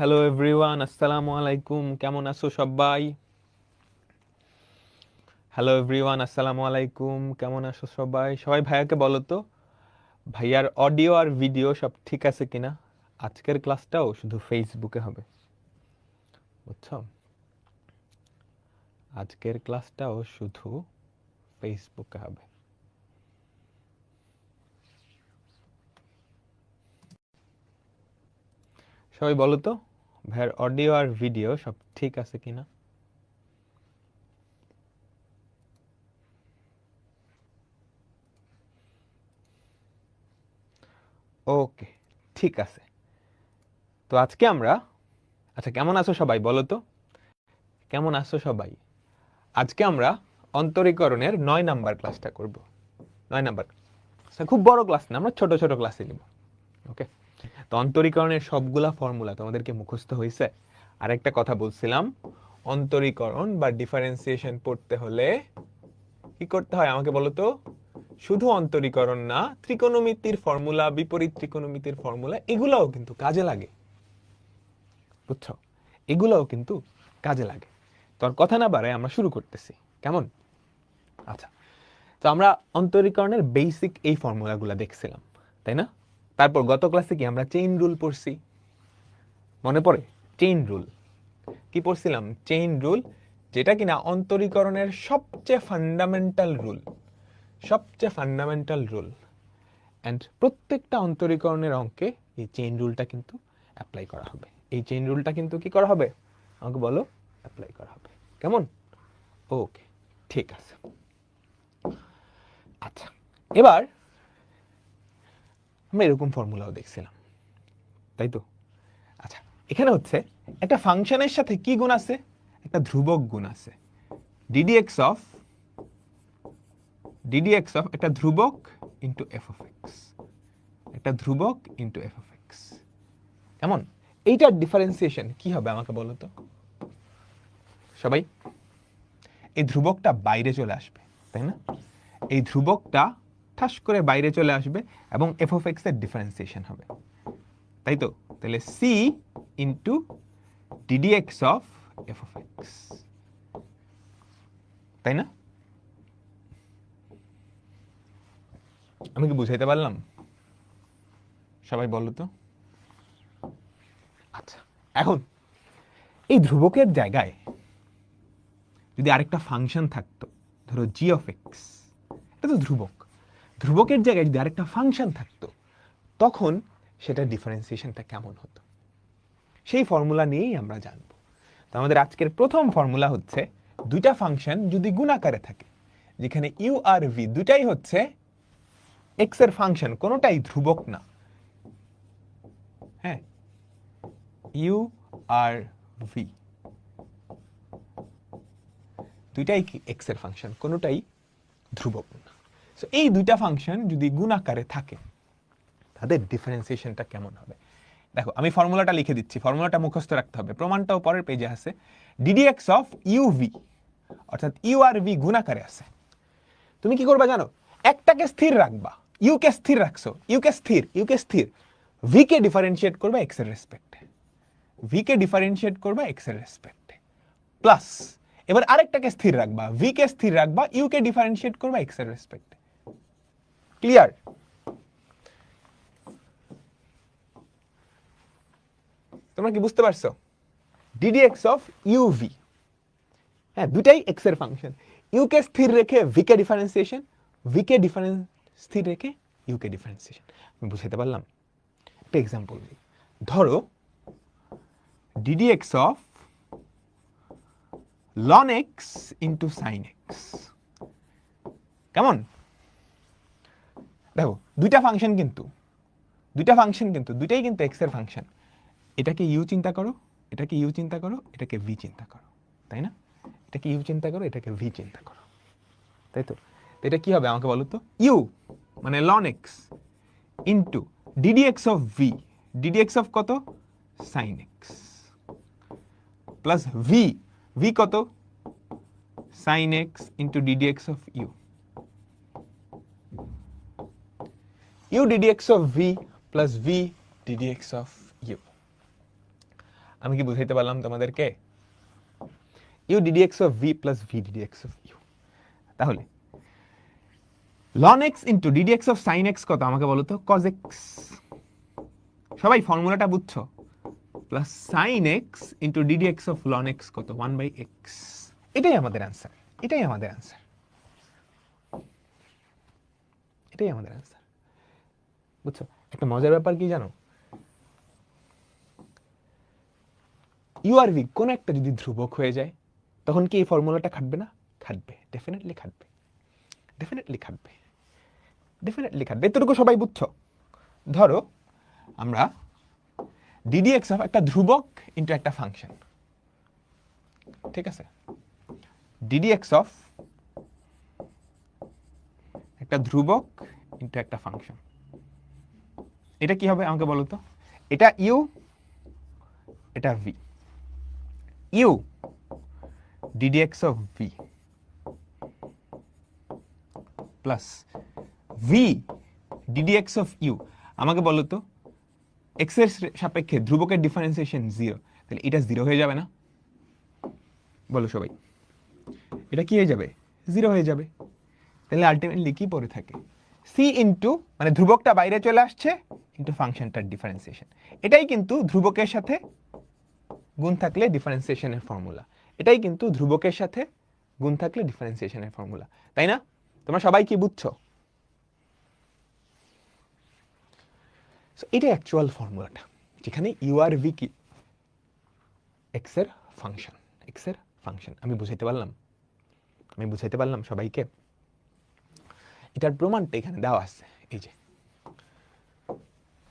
Hello everyone, আসসালামু আলাইকুম। কেমন আছো সবাই? হ্যালো এভরিওয়ান, আসসালামু আলাইকুম। কেমন আছো সবাই? সবাই ভাইয়াকে বলো তো, ভাইয়ার অডিও আর ভিডিও সব ঠিক আছে কিনা। আজকের ক্লাসটাও শুধু ফেসবুকে হবে, বুঝছো? আজকের ক্লাসটাও শুধু ফেসবুকে হবে। সবাই বলো তো, ভাইয়ার অডিও আর ভিডিও সব ঠিক আছে কিনা। ওকে, ঠিক আছে। তো আজকে আমরা, আচ্ছা কেমন আছো সবাই বলো তো, কেমন আছো সবাই? আজকে আমরা অন্তরীকরণের 9 নাম্বার ক্লাসটা করব। 9 নাম্বার খুব বড় ক্লাস না, আমরা ছোট ছোট ক্লাসে নিব। ওকে, তো অন্তরীকরণের সবগুলা ফর্মুলা তোমাদেরকে মুখস্থ হয়েছে। আর একটা কথা বলছিলাম, অন্তরীকরণ বা ডিফারেন্সিয়েশন পড়তে হলে কি করতে হয় আমাকে বলো তো। শুধু অন্তরীকরণ না, ত্রিকোণমিতির ফর্মুলা, বিপরীত ত্রিকোণমিতির ফর্মুলা, এগুলাও কিন্তু কাজে লাগে, বুঝছো? এগুলাও কিন্তু কাজে লাগে। তো আর কথা না বাড়ায় আমরা শুরু করতেছি, কেমন? আচ্ছা, তো আমরা অন্তরীকরণের বেসিক এই ফর্মুলাগুলো দেখছিলাম, তাই না? তারপর গত ক্লাসে কি আমরা চেইন রুল পড়ছি, মনে পড়ে? চেইন রুল কি পড়ছিলাম? চেইন রুল, যেটা কিনা অন্তরীকরণের সবচেয়ে ফান্ডামেন্টাল রুল, সবচেয়ে ফান্ডামেন্টাল রুল। অ্যান্ড প্রত্যেকটা অন্তরীকরণের অঙ্কে এই চেইন রুলটা কিন্তু অ্যাপ্লাই করা হবে। এই চেইন রুলটা কিন্তু কি করা হবে আমাকে বলো? অ্যাপ্লাই করা হবে, কেমন? ওকে, ঠিক আছে। আচ্ছা, এবার আমরা এরকম ফর্মুলাও দেখছিলাম, তাই তো? আচ্ছা, এখানে হচ্ছে একটা ফাংশনের সাথে কি গুণ আছে? একটা ধ্রুবক গুণ আছে, ddx অফ একটা ধ্রুবক ইন্টু এফ অফ এক্স, একটা ধ্রুবক ইন্টু এফ অফ এক্স। কেমন? এইটার ডিফারেন্সিয়েশন কি হবে আমাকে বলো তো সবাই। এই ধ্রুবকটা বাইরে চলে আসবে, তাই না? এই ধ্রুবকটা ঠাস করে বাইরে চলে আসবে এবং এফ অফ এক্স এর ডিফারেন্সিয়েশন হবে, তাই তো? তাহলে c into ddx of f of x, তাই না? আমি কি বুঝাইতে পারলাম? সবাই বলো তো। আচ্ছা, এখন এই ধ্রুবকের জায়গায় যদি আরেকটা ফাংশন থাকতো, ধরো জি অফ এক্স, এটা তো ধ্রুবক, ধ্রুবকের জায়গায় যদি আরেকটা ফাংশন থাকতো, তখন সেটা ডিফারেন্সিয়েশনটা কেমন হতো, সেই ফর্মুলা নিয়েই আমরা জানবো। তো আমাদের আজকের প্রথম ফর্মুলা হচ্ছে, দুইটা ফাংশন যদি গুণাকারে থাকে, যেখানে ইউ আর ভি দুটাই হচ্ছে এক্স এর ফাংশন, কোনোটাই ধ্রুবক না, হ্যাঁ, ইউ আর ভি দুইটাই কি এক্স এর ফাংশন, কোনোটাই ধ্রুবক না। সো এই দুইটা ফাংশন যদি গুণাকারে থাকে, তাদের ডিফারেন্সিয়েশনটা কেমন হবে? দেখো আমি ফর্মুলাটা লিখে দিচ্ছি, ফর্মুলাটা মুখস্থ রাখতে হবে, প্রমাণটাও পরের পেজে আছে। ddx অফ ইউ ভি, অর্থাৎ ইউ আর ভি গুণাকারে আছে। তুমি কি করবা জানো? একটাকে স্থির রাখবা, ইউ কে স্থির রাখছো, ইউকে স্থির, ভি কে ডিফারেন্সিয়েট করবা এক্স এর রেসপেক্টে, ভি কে ডিফারেন্সিয়েট করবা এক্স এর রেসপেক্টে, প্লাস এবার আরেকটাকে স্থির রাখবা, ভি কে স্থির রাখবা, ইউ কে ডিফারেন্সিয়েট করবা এক্স এর রেসপেক্টে। ক্লিয়ার? তোমরা কি বুঝতে পারছো? ddx অফ ইউ ভি, হ্যাঁ দুটাই এক্স এর ফাংশন, ইউ কে স্থির রেখে V K differentiation, V K স্থির রেখে ইউ কে ডিফারেন্সিয়েশন। আমি বুঝাইতে পারলাম? একটা এক্সাম্পল দিই, ধরো ddx of ln x into sin x, কেমন? দেখো দুইটা ফাংশন কিন্তু দুইটাই কিন্তু এক্স এর ফাংশন। এটাকে ইউ চিন্তা করো, এটাকে ইউ চিন্তা করো, এটাকে ভি চিন্তা করো, তাই না? এটাকে ইউ চিন্তা করো, এটাকে ভি চিন্তা করো, তাই তো? এটা কি হবে আমাকে বলো তো? ইউ মানে ln x into ddx of v, ddx of কত? sin x, plus v, v কত? sin x into ddx of u, u ddx of v plus v ddx of u। আমি কি বুঝাইতে পারলাম তোমাদেরকে? U d d x of v plus v d d x of u. তাহলে ln x into d d x of sine x কত আমাকে বলো তো? Cos x. সবাই ফর্মুলাটা বুঝছো? Plus sine x into d d x of ln x কত? 1/x। এটাই আমাদের অ্যান্সার, এটাই আমাদের অ্যান্সার, এটাই আমাদের অ্যান্সার। বুঝছো? একটা মজার ব্যাপার কি জানো? ইউ আর ভি কোন একটা যদি ধ্রুবক হয়ে যায় তখন কি এই ফর্মুলাটা খাটবে না? খাটবে, ডেফিনেটলি খাটবে, ডেফিনেটলি খাটবে, ডেফিনেটলি খাটবে। এতটুকু সবাই বুঝছো? ধরো আমরা ডিডিএক্স অফ একটা ধ্রুবক ইন্টু একটা ফাংশন, ঠিক আছে? ডিডিএক্স অফ একটা ধ্রুবক ইন্টু একটা ফাংশন, এটা কি হবে আমাকে বলো তো? এটা ইউ, এটা v. U d d x of v plus v d d x of u. আমাকে বলো তো এক্স এর সাপেক্ষে ধ্রুবকের ডিফারেন্সিয়েশন 0, তাহলে এটা 0 হয়ে যাবে না? বলো সবাই, এটা কি হয়ে যাবে? 0 হয়ে যাবে। তাহলে আলটিমেটলি কি পড়ে থাকে? সি ইন্টু, মানে ধ্রুবকটা বাইরে চলে আসছে, ইন্টু ফাংশনটার ডিফারেন্সিয়েশন। এটাই কিন্তু ধ্রুবকের সাথে গুণ থাকলে ডিফারেন্সিয়েশনের ফর্মুলা। এটাই কিন্তু ধ্রুবকের সাথে গুণ থাকলে ডিফারেন্সিয়েশনের ফর্মুলা, তাই না? তোমরা সবাই কি বুঝছো? এটাই অ্যাকচুয়াল ফর্মুলাটা, যেখানে ইউ আর ভি কি? এক্স এর ফাংশন, এক্স এর ফাংশন। আমি বুঝাইতে পারলাম? আমি বুঝাইতে পারলাম সবাইকে? এটার প্রমাণটা এখানে দেওয়া আছে, এই যে।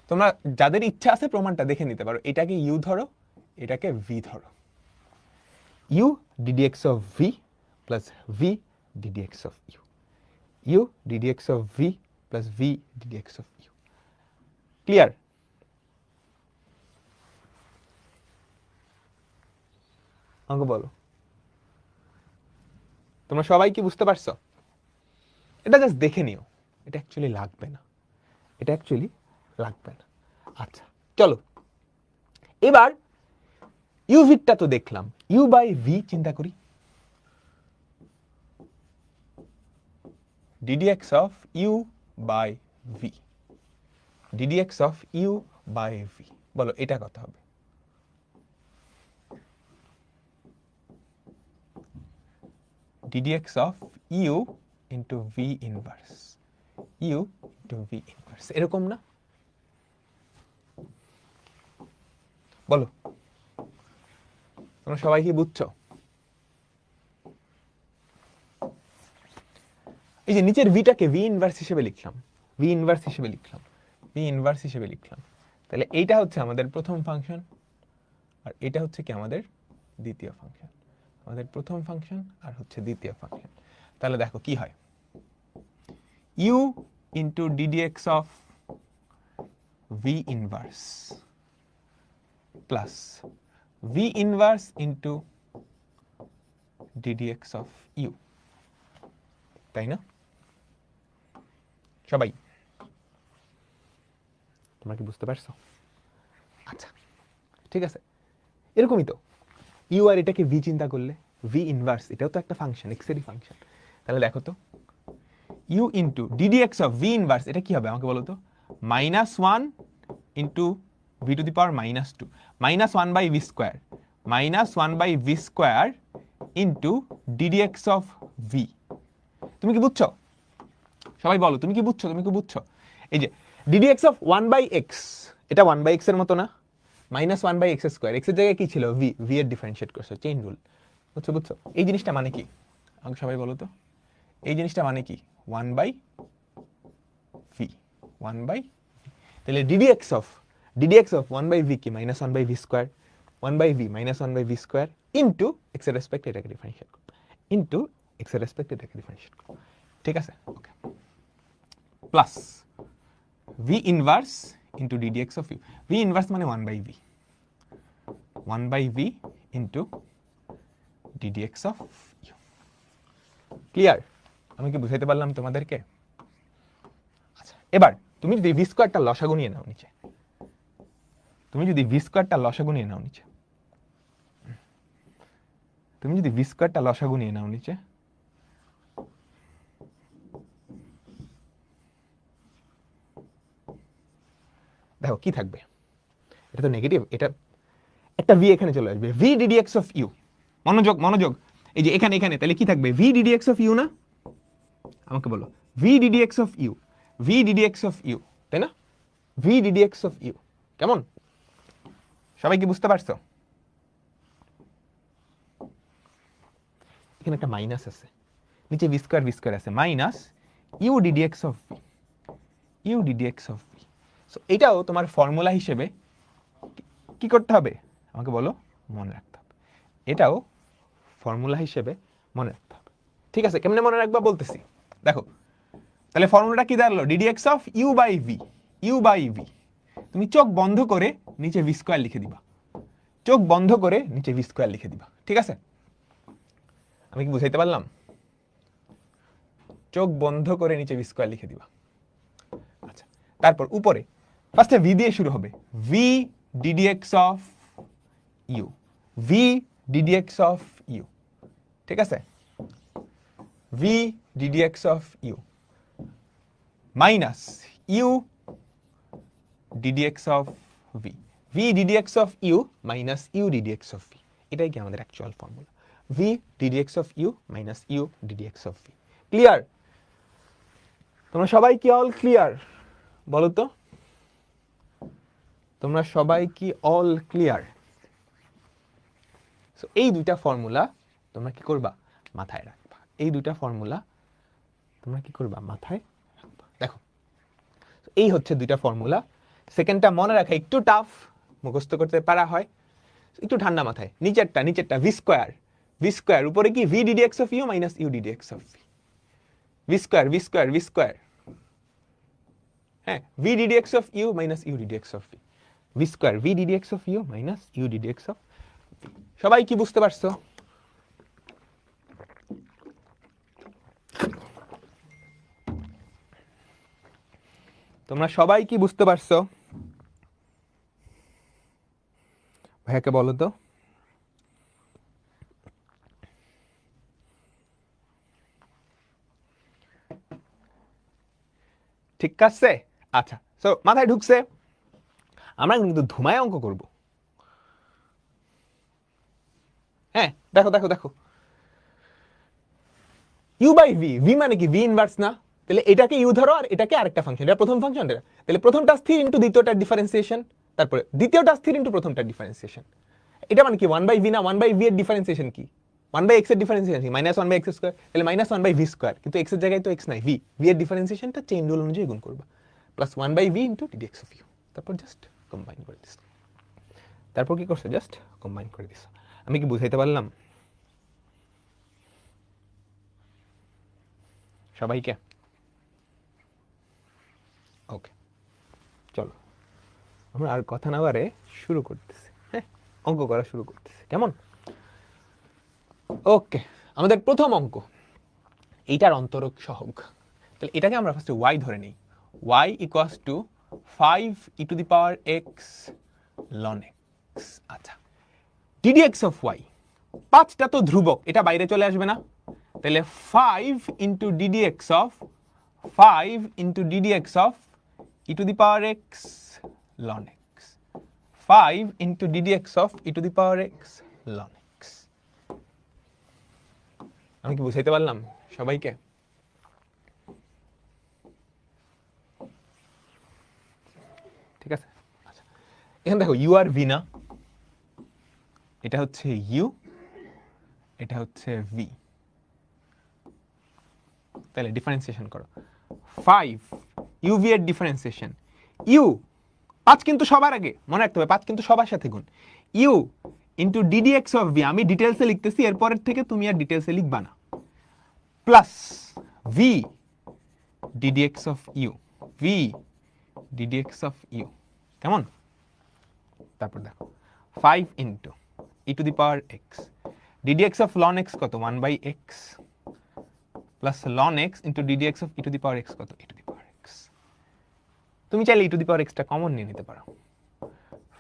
তোমরা যাদের ইচ্ছা আছে প্রমাণটা দেখে নিতে পারো। এটাকে ইউ ধরো, এটাকে ভি ধরো। U d d x of v plus v d d x of u. U d d x of v plus v d d x of u. Clear? আমাকে বলো, তোমরা সবাই কি বুঝতে পারছো? এটা জাস্ট দেখে নিও, এটা অ্যাকচুয়ালি লাগবে না, এটা অ্যাকচুয়ালি লাগবে না। আচ্ছা চলো এবার ইউ ভিটা তো দেখলাম, ইউ বাই ভি চিন্তা করি। D d x of u by v, d d x of u by v, বলো এটা কত হবে? D d x of u into v inverse, u into v inverse, এরকম না? বলো তোমরা সবাই কি বুঝছো? এই যে নিচের ভিটাকে ভি ইনভার্স হিসেবে লিখলাম, ভি ইনভার্স হিসেবে লিখলাম, ভি ইনভার্স হিসেবে লিখলাম। তাহলে এইটা হচ্ছে আমাদের প্রথম ফাংশন, আর এটা হচ্ছে কি আমাদের দ্বিতীয় ফাংশন। আমাদের প্রথম ফাংশন আর হচ্ছে দ্বিতীয় ফাংশন। তাহলে দেখো কি হয়, u into d d x of v inverse plus v inverse into d d x of u, তাই না? সবাই তোমরা কি বুঝতে পারছো? আচ্ছা ঠিক আছে, এরকমই তো ইউ আর এটাকে ভি চিন্তা করলে, ভি ইনভার্স এটাও তো একটা ফাংশন, এক্স এরই ফাংশন। তাহলে দেখো তো u into d d x of v inverse, এটা কি হবে আমাকে বলো তো? -1 into v to the power -2, -1 by v square, -1 by v square into d d x of v. তুমি কি বুঝছো? সবাই বলো তুমি কি বুঝছো? তুমি কি বুঝছো? এই যে ডিডিএক্স অফ 1/x, এটা 1/x এর মতো না? -1/x স্কোয়ার, x এর জায়গায় কি ছিল? ভি, ভি এর ডিফারেন্সিয়েট করছো, চেইন রুল। বুঝছো? বুঝছো? এই জিনিসটা মানে কি আমাকে সবাই বলো তো? এই জিনিসটা মানে কি? 1/v, 1/v। তাহলে ডিডিএক্স অফ 1/v কি? -1/v square, 1/v -1/v square into x এর রেসপেক্টে এটাকে ডিফারেন্সিয়েট করো, ইন্টু এক্স এর রেসপেক্টে এটাকে ডিফারেন্সিয়েট করো, ঠিক আছে? Okay, plus v inverse into d d x of u. V inverse মানে 1/v, 1/v into d d x of u. Clear? আমি কি বুঝাইতে পারলাম তোমাদেরকে? আচ্ছা এবার তুমি যদি ভি স্কোয়ারটা লসাগু নিয়ে নাও নিচে, তুমি যদি ভি স্কোয়ারটা লসাগু নিয়ে নাও নিচে, তুমি যদি ভি স্কোয়ারটা লসাগু নিয়ে নাও নিচে, দেখো কি থাকবে, এটা তো নেগেটিভ, এটা একটা ভি এখানে চলে আসবে, ভি ডিডিএক্স অফ ইউ। মনোযোগ মনোযোগ, এই যে এখানে এখানে তাহলে কি থাকবে, ভি ডিডিএক্স অফ ইউ না, আমাকে বলো, v d d x of u, v d d x of u, তাই না, ভি ডিডিএক্স অফ ইউ। কেমন, সবাই কি বুঝতে পারছো? এখানে একটা মাইনাস আছে, নিচে ভি স্কোয়ার আছে, minus u d d x of v, u d d x of v. So এটাও তোমার ফর্মুলা হিসেবে কি করতে হবে আমাকে বলো, মনে রাখতে হবে, এটাও ফর্মুলা হিসেবে মনে রাখতে হবে। ঠিক আছে, কেমনে মনে রাখবা বলতেছি, দেখো তাহলে ফর্মুলাটা কি দাঁড়ালো, d d x of u by v, u by v. তুমি চোখ বন্ধ করে নিচে ভি স্কোয়ার লিখে দিবা, চোখ বন্ধ করে নিচে ভি স্কোয়ার লিখে দিবা। ঠিক আছে, আমি কি বুঝাইতে পারলাম? চোখ বন্ধ করে নিচে ভি স্কোয়ার লিখে দিবা। আচ্ছা, তারপর উপরে ফার্স্টে ভি দিয়ে শুরু হবে, v d d x of u, v d d x of u. ঠিক আছে, v d d x of u minus u d d x of v, v d d x of u minus u d d x of v. এটাই কি আমাদের actual formula, v d d x of u minus u d d x of v. Clear? তোমরা সবাই কি all clear বলো তো? তোমরা সবাই কি অল ক্লিয়ার? সো এই দুইটা ফর্মুলা তোমরা কি করবা, মাথায় রাখবা। এই দুইটা ফর্মুলা তোমরা কি করবা, মাথায় রাখবা। দেখো এই হচ্ছে দুইটা ফর্মুলা। সেকেন্ডটা মনে রাখা একটু টাফ, মুখস্থ করতে পারা হয়, একটু ঠান্ডা মাথায়। নিচেরটা ভি স্কোয়ার, ভি স্কোয়ার উপরে কি v d d x of u minus u d d x of v, v square v square v square, হ্যাঁ, v d d x of u minus u d d x of v, v square v d d x of u minus u d d x of v. সবাই কি বুঝতে পারছো? তোমরা সবাই কি বুঝতে পারছো? ভাইয়াকে বলো তো। ঠিক আছে, আচ্ছা, সো মাথায় ঢুকছে। আমরা কিন্তু ধুমায় অঙ্ক করব। হ্যাঁ, দেখো দেখো দেখো, ইউ বাই ভি, ভি মানে কি, ভি ইনভার্স না? তাহলে এটাকে ইউ ধরো আর এটাকে আরেকটা ফাংশন, এটা প্রথম ফাংশন, এটা তাহলে প্রথমটা স্থির ইনটু দ্বিতীয়টার ডিফারেন্সিয়েশন, তারপরে দ্বিতীয়টা স্থির ইনটু প্রথমটার ডিফারেন্সিয়েশন। এটা মানে কি 1 বাই ভি না, 1 বাই ভি এর ডিফারেন্সিয়েশন কি, 1 বাই এক্স এর ডিফারেন্সিয়েশন কি, মাইনাস 1 বাই এক্স স্কয়ার, তাহলে মাইনাস 1 বাই ভি স্কয়ার, কিন্তু এক্স এর জায়গায় তো এক্স নাই, ভি, ভি এর ডিফারেন্সিয়েশনটা চেইন রুল অনুযায়ী গুণ করবা, plus 1 by v into d d x of u, তারপর জাস্ট কম্বাইন করে দিস। তারপর কি করছো, জাস্ট কম্বাইন করে দিস। আমি কি বুঝাইতে পারলাম সবাইকে? ওকে, চলো আমরা আর কথা না বাড়ে শুরু করতেছি। হ্যাঁ, অঙ্ক করা শুরু করতেছি, কেমন? ওকে, আমাদের প্রথম অঙ্ক, এইটার অন্তরক সহগ। তাহলে এটাকে আমরা ফার্স্টে y ধরে নিই, y equals two 5 e to the power x ln x। আচ্ছা, ddx অফ y, 5টা তো ধ্রুবক, এটা বাইরে চলে আসবে না, তাহলে 5 into ddx of 5 into ddx of e to the power x ln x, 5 into ddx of e to the power x ln x। আমি কি বুঝাইতে পারলাম সবাইকে? ঠিক আছে, আচ্ছা, এখানে দেখো ইউ আর ভি না, এটা হচ্ছে ইউ, এটা হচ্ছে ভি, তাহলে ডিফারেন্সিয়েশন করো, 5 ইউ ভি এর ডিফারেন্সিয়েশন, ইউ 5 কিন্তু সবার আগে, মনে রাখতে হবে 5 কিন্তু সবার সাথে গুণ, u into d d x of v, আমি ডিটেলসে লিখতেছি, এরপরের থেকে তুমি আর ডিটেলসে লিখবা না, plus v d d x of u, v d d x of u, কেমন? তারপর দেখো 5 into e to the power x, d d x of ln x কত, 1 by x, plus ln x into d d x of e to the power x কত, e to the power x. তুমি চাইলে e to the power এক্সটা common নিয়ে নিতে পারো,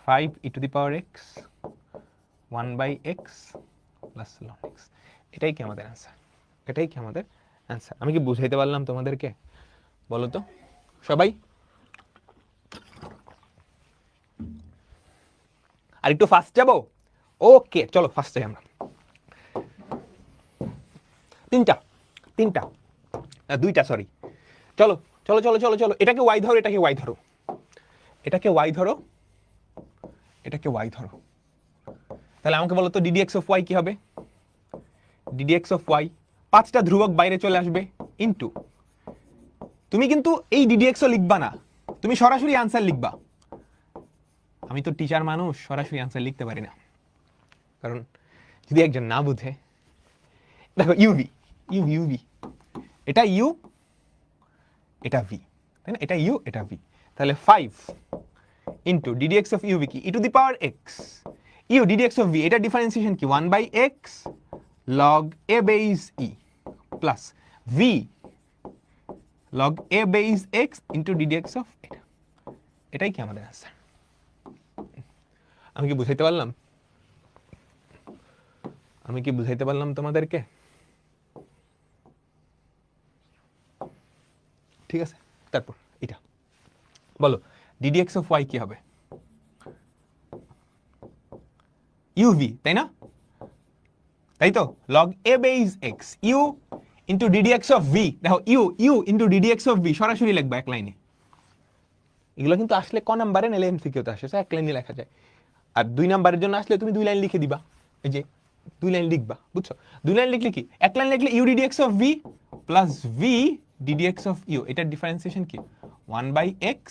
5 e to the power x 1 by x plus ln x. এটাই কি আমাদের অ্যান্সার? এটাই কি আমাদের অ্যান্সার? আমি কি বুঝাইতে পারলাম তোমাদেরকে? বলো তো সবাই। আর একটু ফাস্ট যাবো? ওকে চলো ফাস্ট যাই আমরা। তিনটা দুইটা সরি। চলো চলো চলো চলো চলো, এটাকে ওয়াই ধরো, এটাকে ওয়াই ধরো, এটাকে ওয়াই ধরো, এটাকে ওয়াই ধরো। তাহলে আমাকে বলো তো ডিডিএক্স অফ ওয়াই কি হবে? ডিডিএক্স অফ ওয়াই 5টা ধ্রুবক বাইরে চলে আসবে ইনটু, তুমি কিন্তু এই ডিডিএক্সও লিখবা না, তুমি সরাসরি আনসার লিখবা। আমি তো টিচার মানুষ, সরাসরি আনসার লিখতে পারি না, কারণ যদি একজন না বুঝে। দেখো ইউভি ইউভি ইউভি, এটা ইউ এটা ভি, তাই না? এটা ইউ এটা ভি। তাহলে 5 into d d x of u v কি e to the power x, u d d x of v, এটা ডিফারেন্সিয়েশন কি 1/x log a base e plus v log a base x into d d x of এটা। এটাই কি আমাদের answer? আমি কি বুঝাইতে পারলাম? আমি কি বুঝাইতে পারলাম তোমাদেরকে? ঠিক আছে, তারপর এটা বলো ডিডিএক্স অফ ওয়াই কি হবে? ইউভি, তাই না? তাই তো, log a base x u into d d x of v. দেখো u u into d d x of v সরাসরি লিখবা এক লাইনে। এগুলো কিন্তু আসলে ক নাম্বারে নেলে এমসিকিউতে আসে, এক লাইনে লেখা যায়। আর 2 নাম্বারের জন্য আসলে তুমি 2 লাইন লিখে দিবা, এই যে 2 লাইন লিখবা, বুঝছো? 2 লাইন লিখলে কি, এক লাইন লিখলে u d d x of v plus v d d x of u, এটার ডিফারেন্সিয়েশন কি 1/x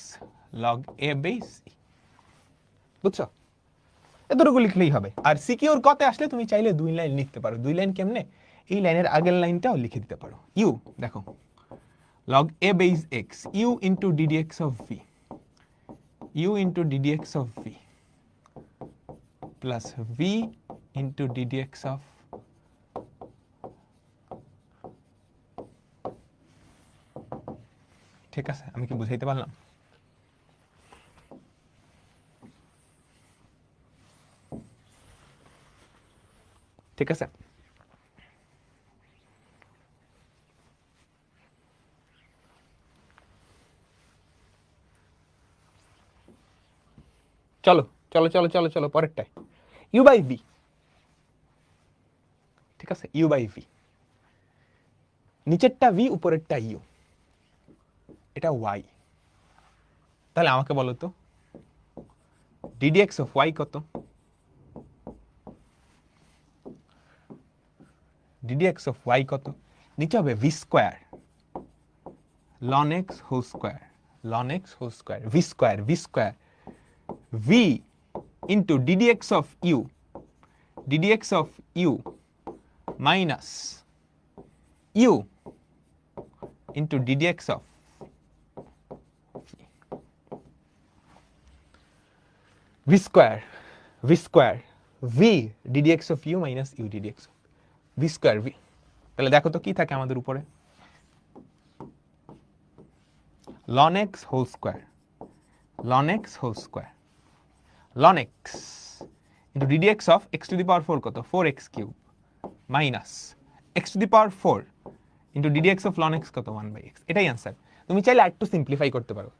log a base e, বুঝছো? এতটুকু লিখলেই হবে। আর সিকিউর কতে আসলে তুমি চাইলে 2 লাইন লিখতে পারো। 2 লাইন কেমনে? এই লাইনের আগের লাইনটাও লিখে দিতে পারো। ইউ দেখো log a base x u into ddx of v, u into ddx of v plus v into ddx of, ঠিক আছে? আমি কি বুঝাইতে পারলাম? ঠিক আছে, চলো চলো চলো চলো চলো পরেরটায়। ইউ বাই ভি, ঠিক আছে? ইউ বাই ভি, নিচেরটা ভি উপরেরটা ইউ, এটা ওয়াই। তাহলে আমাকে বলো তো ডিডিএক্স অফ ওয়াই কত? ডিডিএক্স অফ ওয়াই কত? নিচে হবে ভি স্কোয়ার লন এক্স হোল স্কোয়ার, লন x whole square, v square, v square v into d d x of u, d d x of u minus u into d d x of v square, v square v d d x of u minus u d d x of v square v. তাহলে দেখো তো কি থাকে আমাদের উপরে, ln x whole square, ln x whole square, ln x into ddx of x to the power 4 কত 4x cube minus x to the power 4 into ddx of ln x কত 1/x। এটাই आंसर। তুমি চাইলে আরেকটু simplify করতে পারো,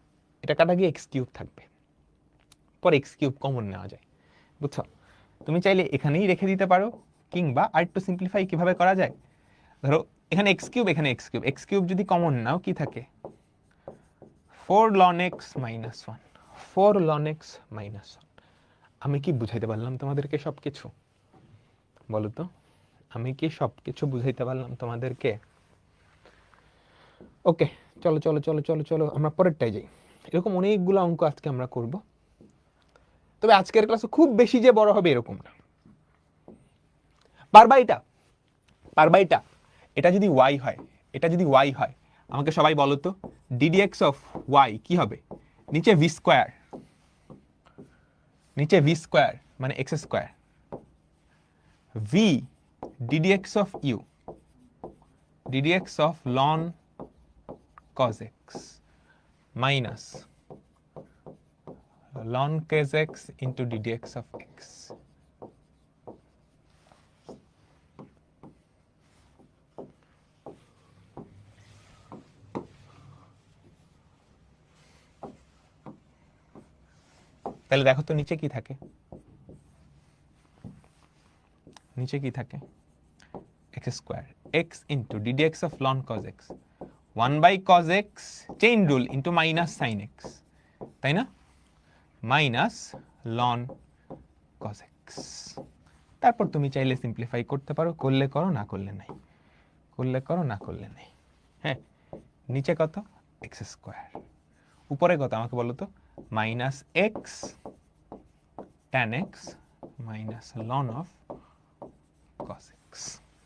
এটা কাটা গিয়ে x কিউব থাকবে, পর x কিউব কমন নেওয়া যায়, বুঝছো? তুমি চাইলে এখানেই রেখে দিতে পারো, কিংবা আরেকটু সিম্পলিফাই কিভাবে করা যায়, ধরো এখানে x কিউব, এখানে x কিউব, x কিউব যদি কমন নাও কি থাকে 4 ln x minus 1, 4 ln x minus 1। আমি কি বুঝাইতে পারলাম তোমাদেরকে সবকিছু? বলো তো, আমি কি সবকিছু বুঝাইতে পারলাম তোমাদেরকে? ওকে, চলো চলো চলো চলো চলো আমরা পরেরটাই যাই। এরকম অনেকগুলো অঙ্ক আজকে আমরা করব, তবে আজকের ক্লাসে খুব বেশি যে বড় হবে এরকম না। পারবা এটা? পারবা এটা? এটা যদি y হয়, এটা যদি y হয়, আমাকে সবাই বলো তো ddx অফ y কি হবে? নিচে v স্কয়ার, নিচে v স্কয়ার মানে x square, v ddx of u, ddx of ln cos x minus ln cos x into ddx of x। তাহলে দেখো তো নিচে কি থাকে, নিচে কি থাকে x square x into ddx of ln cos x 1/cos x chain rule into minus sine x, তাই না, মাইনাস ln cos x। তারপর তুমি চাইলে সিম্পলিফাই করতে পারো, করলে করো না করলে নাই, করলে করো না করলে নাই। হ্যাঁ, নিচে কত x স্কোয়ার, উপরে কত আমাকে বলো তো, minus x tan x minus ln of cos x।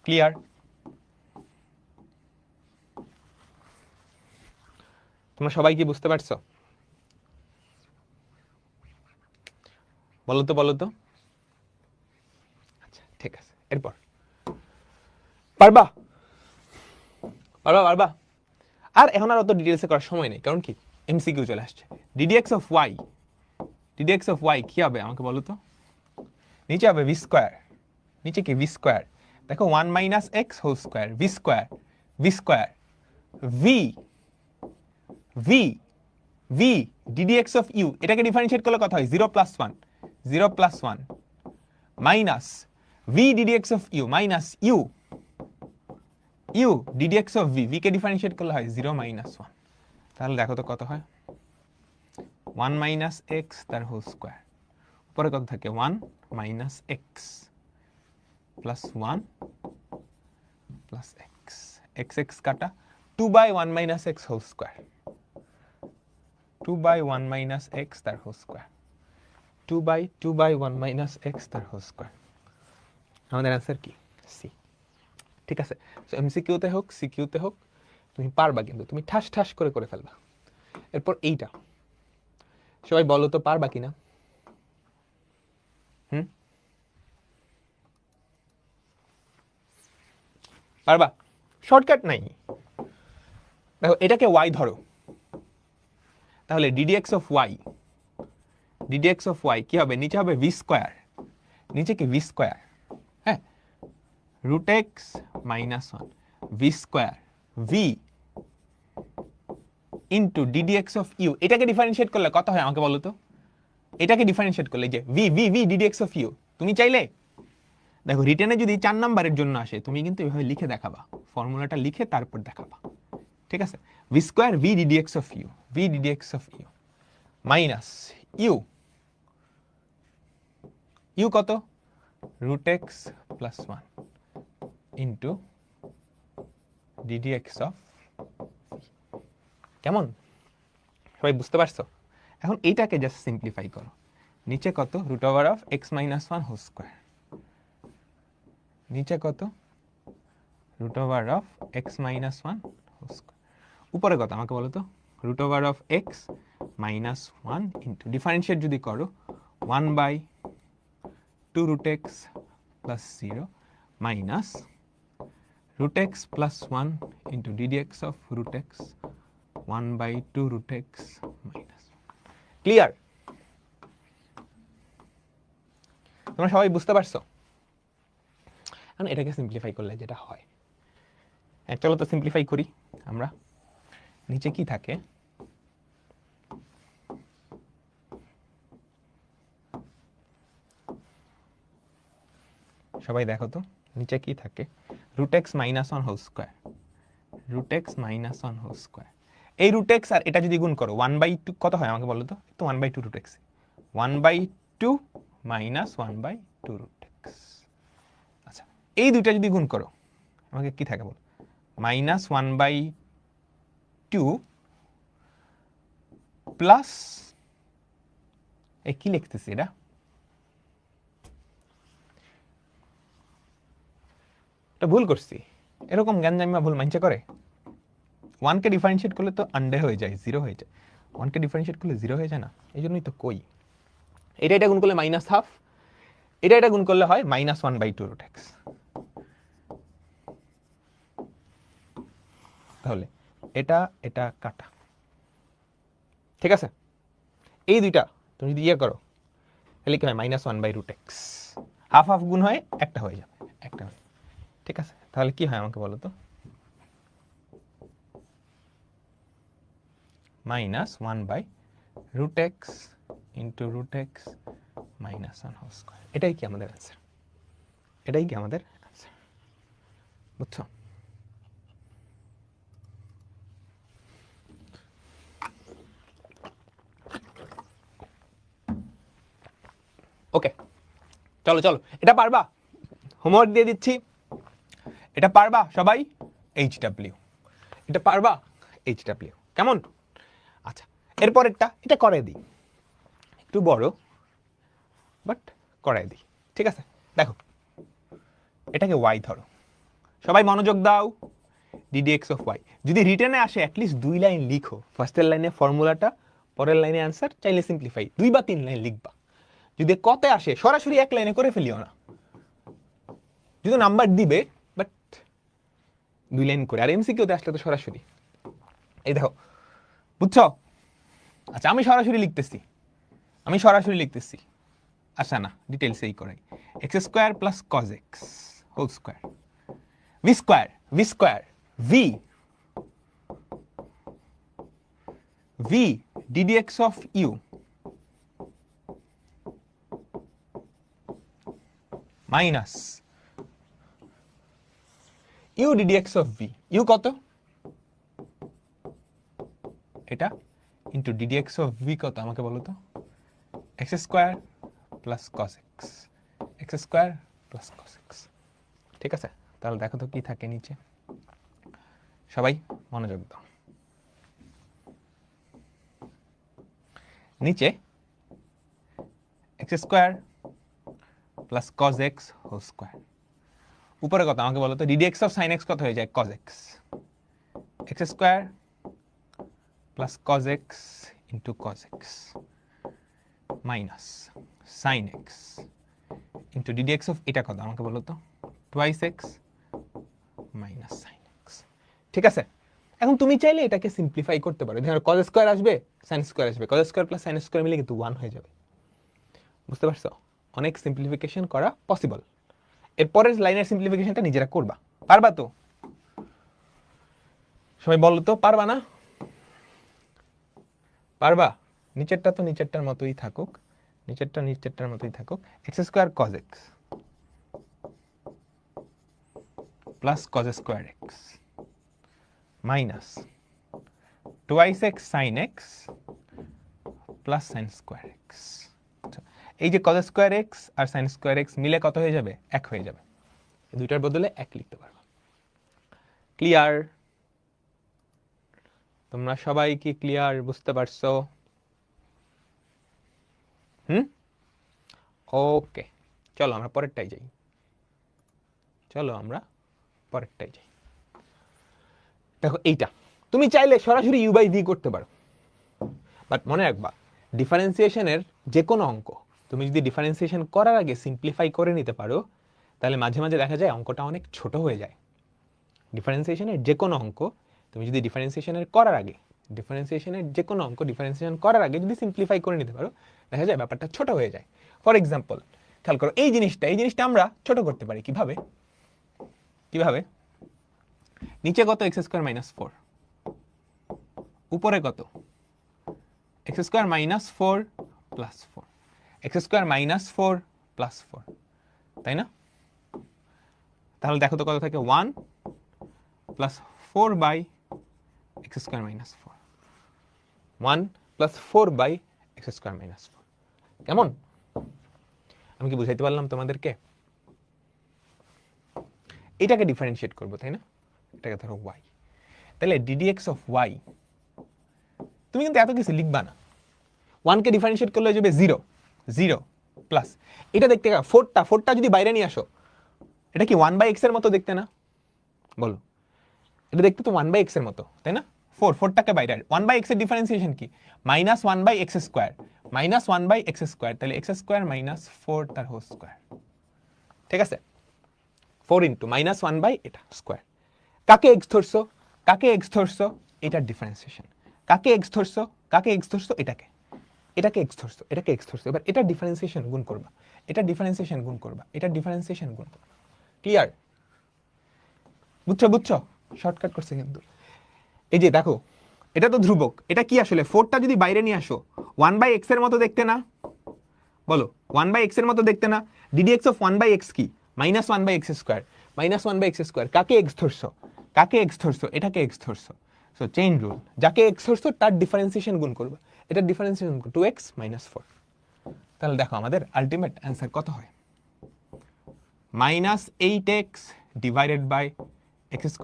Clear? তোমরা সবাই কি বুঝতে পারছো? বলো তো বলো তো। আচ্ছা ঠিক আছে, এরপর পারবা পারবা পারবা। আর এখন আর অত ডিটেলসে করার সময় নেই, কারণ কি এমসিকিউ চলে আসছে। ddx of y, ddx of y কি হবে আমাকে বলো তো, নিচে হবে ভি স্কোয়ার, নিচে কি ভি স্কোয়ার, দেখো 1 minus x whole square, v square, v square, v v v ddx of u, এটাকে ডিফারেন্সিয়েট করলে কত হয় 0 plus 1, 0 plus 1 minus v ddx of u minus u, u ddx of v, v কে differentiate করলে হয় 0 minus 1। তাহলে দেখো তো কত হয় 1 মাইনাস এক্স তার হোল স্কোয়ার, উপরে কত থাকে 1 minus x plus 1 plus x, x x কাটা 2/1 minus x whole square, 2/1 minus x তার হোল স্কোয়ার, 2/1 মাইনাস এক্স তার হোল স্কোয়ার। আমাদের অ্যান্সার কি সি। ঠিক আছে, সো এমসিকিউতে হোক সিকিউতে হোক তুমি পারবা, কিন্তু তুমি ঠাস ঠাস করে ফেলবা। এরপর এইটা সবাই বলো তো পারবা কিনা। পারবা, শর্টকাট নাই। দেখো এটাকে y ধরো, তাহলে ddx of y, ddx of y কি হবে, নিচে হবে ভি স্কোয়ার, নিচে কি ভি স্কোয়ার, হ্যাঁ, root x minus 1 v square v into ddx of u, এটাকে ডিফারেন্সিয়েট করলে কত হয় আমাকে বলো তো, এটাকে ডিফারেন্সিয়েট করলে যে v v v ddx of u, তুমি চাইলে দেখো রিটেনে যদি 4 নাম্বারের জন্য আসে তুমি কিন্তু এভাবে লিখে দেখাবা, ফর্মুলাটা লিখে তারপর দেখাবা। ঠিক আছে, v square v ddx of u, v ddx of u minus u, u কত root x plus 1 into ddx of, কেমন সবাই বুঝতে পারছো? এখন এইটাকে জাস্ট সিম্পলিফাই করো, নিচে কত root over of x minus 1 whole square, নিচে কত root over of x minus 1 whole square, উপরে কত আমাকে বলো তো, root over of x minus 1 into differentiate যদি করো 1/2 root x plus 0 minus root x plus 1 into ddx of root x 1/2 root x minus 1. Clear? তোমরা সবাই বুঝতে পারছো? এখন এটাকে সিম্পলিফাই করলে যেটা হয়, চলো তো সিম্পলিফাই করি আমরা। নিচে কি থাকে, সবাই দেখো তো নিচে কি থাকে, root x minus 1 whole square, root x minus 1 whole square, এই রুট এক্স আর এটা যদি গুণ করো 1/2 কত হয় আমাকে বলো তো, 1/2 root x, 1/2 minus 1/2 root x. আচ্ছা এই দুইটা যদি গুণ করো আমাকে কি থাকে বলো, মাইনাস 1/2 প্লাস, এই কি লিখতেছি এটা, ভুল করছি, এরকম জ্ঞানজামিয়া ভুল মাইন্সে করে। 1 কে ডিফারেন্সিয়েট করলে তো আন্ডে হয়ে যায়, 0 হয়ে যায়, 1 কে ডিফারেন্সিয়েট করলে 0 হয়ে যায় না, এই জন্যই তো কই এটা গুণ করলে মাইনাস হাফ, এটা গুণ করলে হয় মাইনাস 1/2 রুট এক্স। তাহলে এটা এটা কাটা, ঠিক আছে, এই দুইটা তুমি যদি ইয়ে করো তাহলে কি হয় minus one by root x, half half গুণ হয় একটা হয়ে যাবে, একটা হয়ে, ঠিক আছে, তাহলে কি হয় আমাকে বলো তো, minus one by root x into root x minus 1 whole square. এটাই কি আমাদের অ্যান্সার? এটাই কি আমাদের অ্যান্সার? বুঝছো? ওকে, চলো চলো, এটা পারবা? হোমওয়ার্ক দিয়ে দিচ্ছি, এটা পারবা সবাই? HW, এটা পারবা? HW, কেমন? আচ্ছা, এরপরেরটা এটা করে দিই, একটু বড় বাট করাই দিই, ঠিক আছে? দেখো, এটাকে y ধরো, সবাই মনোযোগ দাও। ddx অফ y যদি রিটেনে আসে অ্যাটলিস্ট 2 লাইন লিখো, ফার্স্টের লাইনে ফর্মুলাটা, পরের লাইনে অ্যান্সার, চাইলে সিম্পলিফাই 2 বা 3 লাইন লিখবা। যদি কতে আসে সরাসরি 1 লাইনে করে ফেলিও না, যদি নাম্বার দিবে বাট 2 লাইন করে। আর এমসিকিউতে আসলে তো সরাসরি, এই দেখো, বুঝছো? আচ্ছা, আমি সরাসরি লিখতেছি, আচ্ছা না, ডিটেলস এই করাই। X square plus cos x whole square, v square v d d x of u minus u d d x of v. U কত? এটা ইন্টু ডিডিএক্স অফ ভি কত আমাকে বলো তো? X square plus cos x, x square plus cos x. ঠিক আছে, তাহলে দেখো তো কি থাকে নিচে, সবাই মনোযোগ দাও। নিচে x square plus cos x whole square, উপরে কত আমাকে বলো তো? ডিডিএক্স অফ সাইন এক্স কত হয়ে যায়? Cos x, x square plus cos x into cos x minus sine x into d d x of এটা কত আমাকে বলো তো? Twice x minus sine x. ঠিক আছে, এখন তুমি চাইলে এটাকে সিম্পলিফাই করতে পারো। ধরো কজ স্কোয়ার আসবে, সাইন স্কোয়ার আসবে, cos square plus sine square মিলে কিন্তু 1 হয়ে যাবে। বুঝতে পারছো? অনেক সিম্পলিফিকেশন করা পসিবল। এরপরের লাইনের সিম্পলিফিকেশনটা নিজেরা করবা, পারবা তো? সবাই বলো তো, পারবা না? পারবা? নিচেরটা তো নিচেরটার মতোই থাকুক, নিচেরটার মতোই থাকুক। X square cos x plus cos square x minus twice x sine x plus sine square x. এই যে কজ স্কোয়ার এক্স আর সাইন স্কোয়ার এক্স মিলে কত হয়ে যাবে? 1 হয়ে যাবে। দুইটার বদলে 1 লিখতে পারবো। ক্লিয়ার? তোমরা সবাই কি ক্লিয়ার? বুঝতে পারছো? ওকে, চলো আমরা পরেরটাই যাই। দেখো, এইটা তুমি চাইলে সরাসরি ইউ বাই ভি করতে পারো, বাট মনে রাখবা ডিফারেন্সিয়েশনের যে কোনো অঙ্ক তুমি যদি ডিফারেন্সিয়েশন করার আগে সিম্পলিফাই করে নিতে পারো, তাহলে মাঝে মাঝে দেখা যায় অঙ্কটা অনেক ছোট হয়ে যায়। ডিফারেন্সিয়েশনের যে কোনো অঙ্ক তুমি যদি ডিফারেন্সিয়েশন করার আগে যদি সিম্পলিফাই করে নিতে পারো, দেখা যায় ব্যাপারটা ছোট হয়ে যায়। ফর এক্সাম্পল, খেয়াল করো এই জিনিসটা আমরা ছোট করতে পারি কিভাবে? নিচে কত? এক্স স্কোয়ার মাইনাস 4, উপরে কত? X square minus 4 plus 4, x square minus 4 plus 4, তাই না? তাহলে দেখো তো কত থাকে? 1 plus 4 by x square minus 4, 1 plus 4 by x square minus 4। কেমন? আমি কি বুঝাইতে পারলাম তোমাদেরকে? এটাকে ডিফারেন্সিয়েট করবো, তাই না? এটাকে ধরো y, তাহলে ডিডিএক্স অফ y, তুমি কিন্তু এত কিছু লিখবা না। 1 কে ডিফারেন্সিয়েট করলে হয়ে যাবে 0 প্লাস এটা দেখতে 4টা যদি বাইরে নিয়ে আসো, এটা কি 1 বাই এক্স এর মতো দেখতে না? বলো, এটা দেখতে তো 1 বাই এক্স এর মতো, তাই না? 4টাকে বাইরে, 1 বাই এক্স এর ডিফারেন্সিয়েশন কি? Minus 1 by x square, minus 1 by x square, তাহলে এক্স স্কোয়ার মাইনাস 4 তার হোল স্কোয়ার। ঠিক আছে, 4 ইন্টু মাইনাস 1 বাই এটা স্কোয়ার। কাকে এক্স ধরছো? এটার ডিফারেন্সিয়েশন। কাকে এক্স ধরছো? এটাকে এক্স ধরছো। এবার এটার ডিফারেন্সিয়েশন গুণ করবা, এটার ডিফারেন্সিয়েশন গুণ করবা। ক্লিয়ার? বুঝছো? শর্টকাট করছে কিন্তু। এই যে দেখো, এটা তো ধ্রুবক, এটা কি আসলে 4টা যদি বাইরে নিয়ে আসো 1/x এর মতো দেখতে না? বলো 1/x এর মতো দেখতে না? ddx অফ 1/x কি? -1/x², -1/x²। কাকে x ধরছো? কাকে x ধরছো? এটাকে x ধরছো। সো চেইন রুল, যাকে x ধরছো তার ডিফারেন্সিয়েশন গুণ করবে। এটা ডিফারেন্সিয়েশন 2x - 4। তাহলে দেখো আমাদের আলটিমেট অ্যান্সার কত হয়? -8x ডিভাইডেড বাই x² -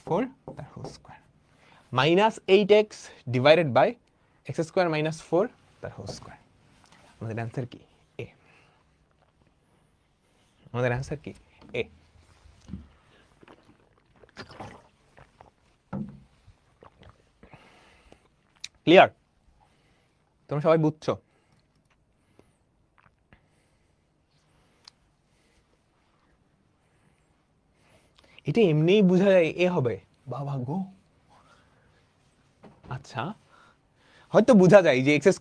4 তার whole square. -8x divided by x² - 4 তার হোল স্কয়ার। আমাদের অ্যান্সার কি? এ। আমাদের অ্যান্সার কি? এ। ক্লিয়ার? তোমরা সবাই বুঝছো? এটা এমনিই বোঝা যায় এ হবে। বাবা গো। আচ্ছা, হয়তো বোঝা যায় যে x² -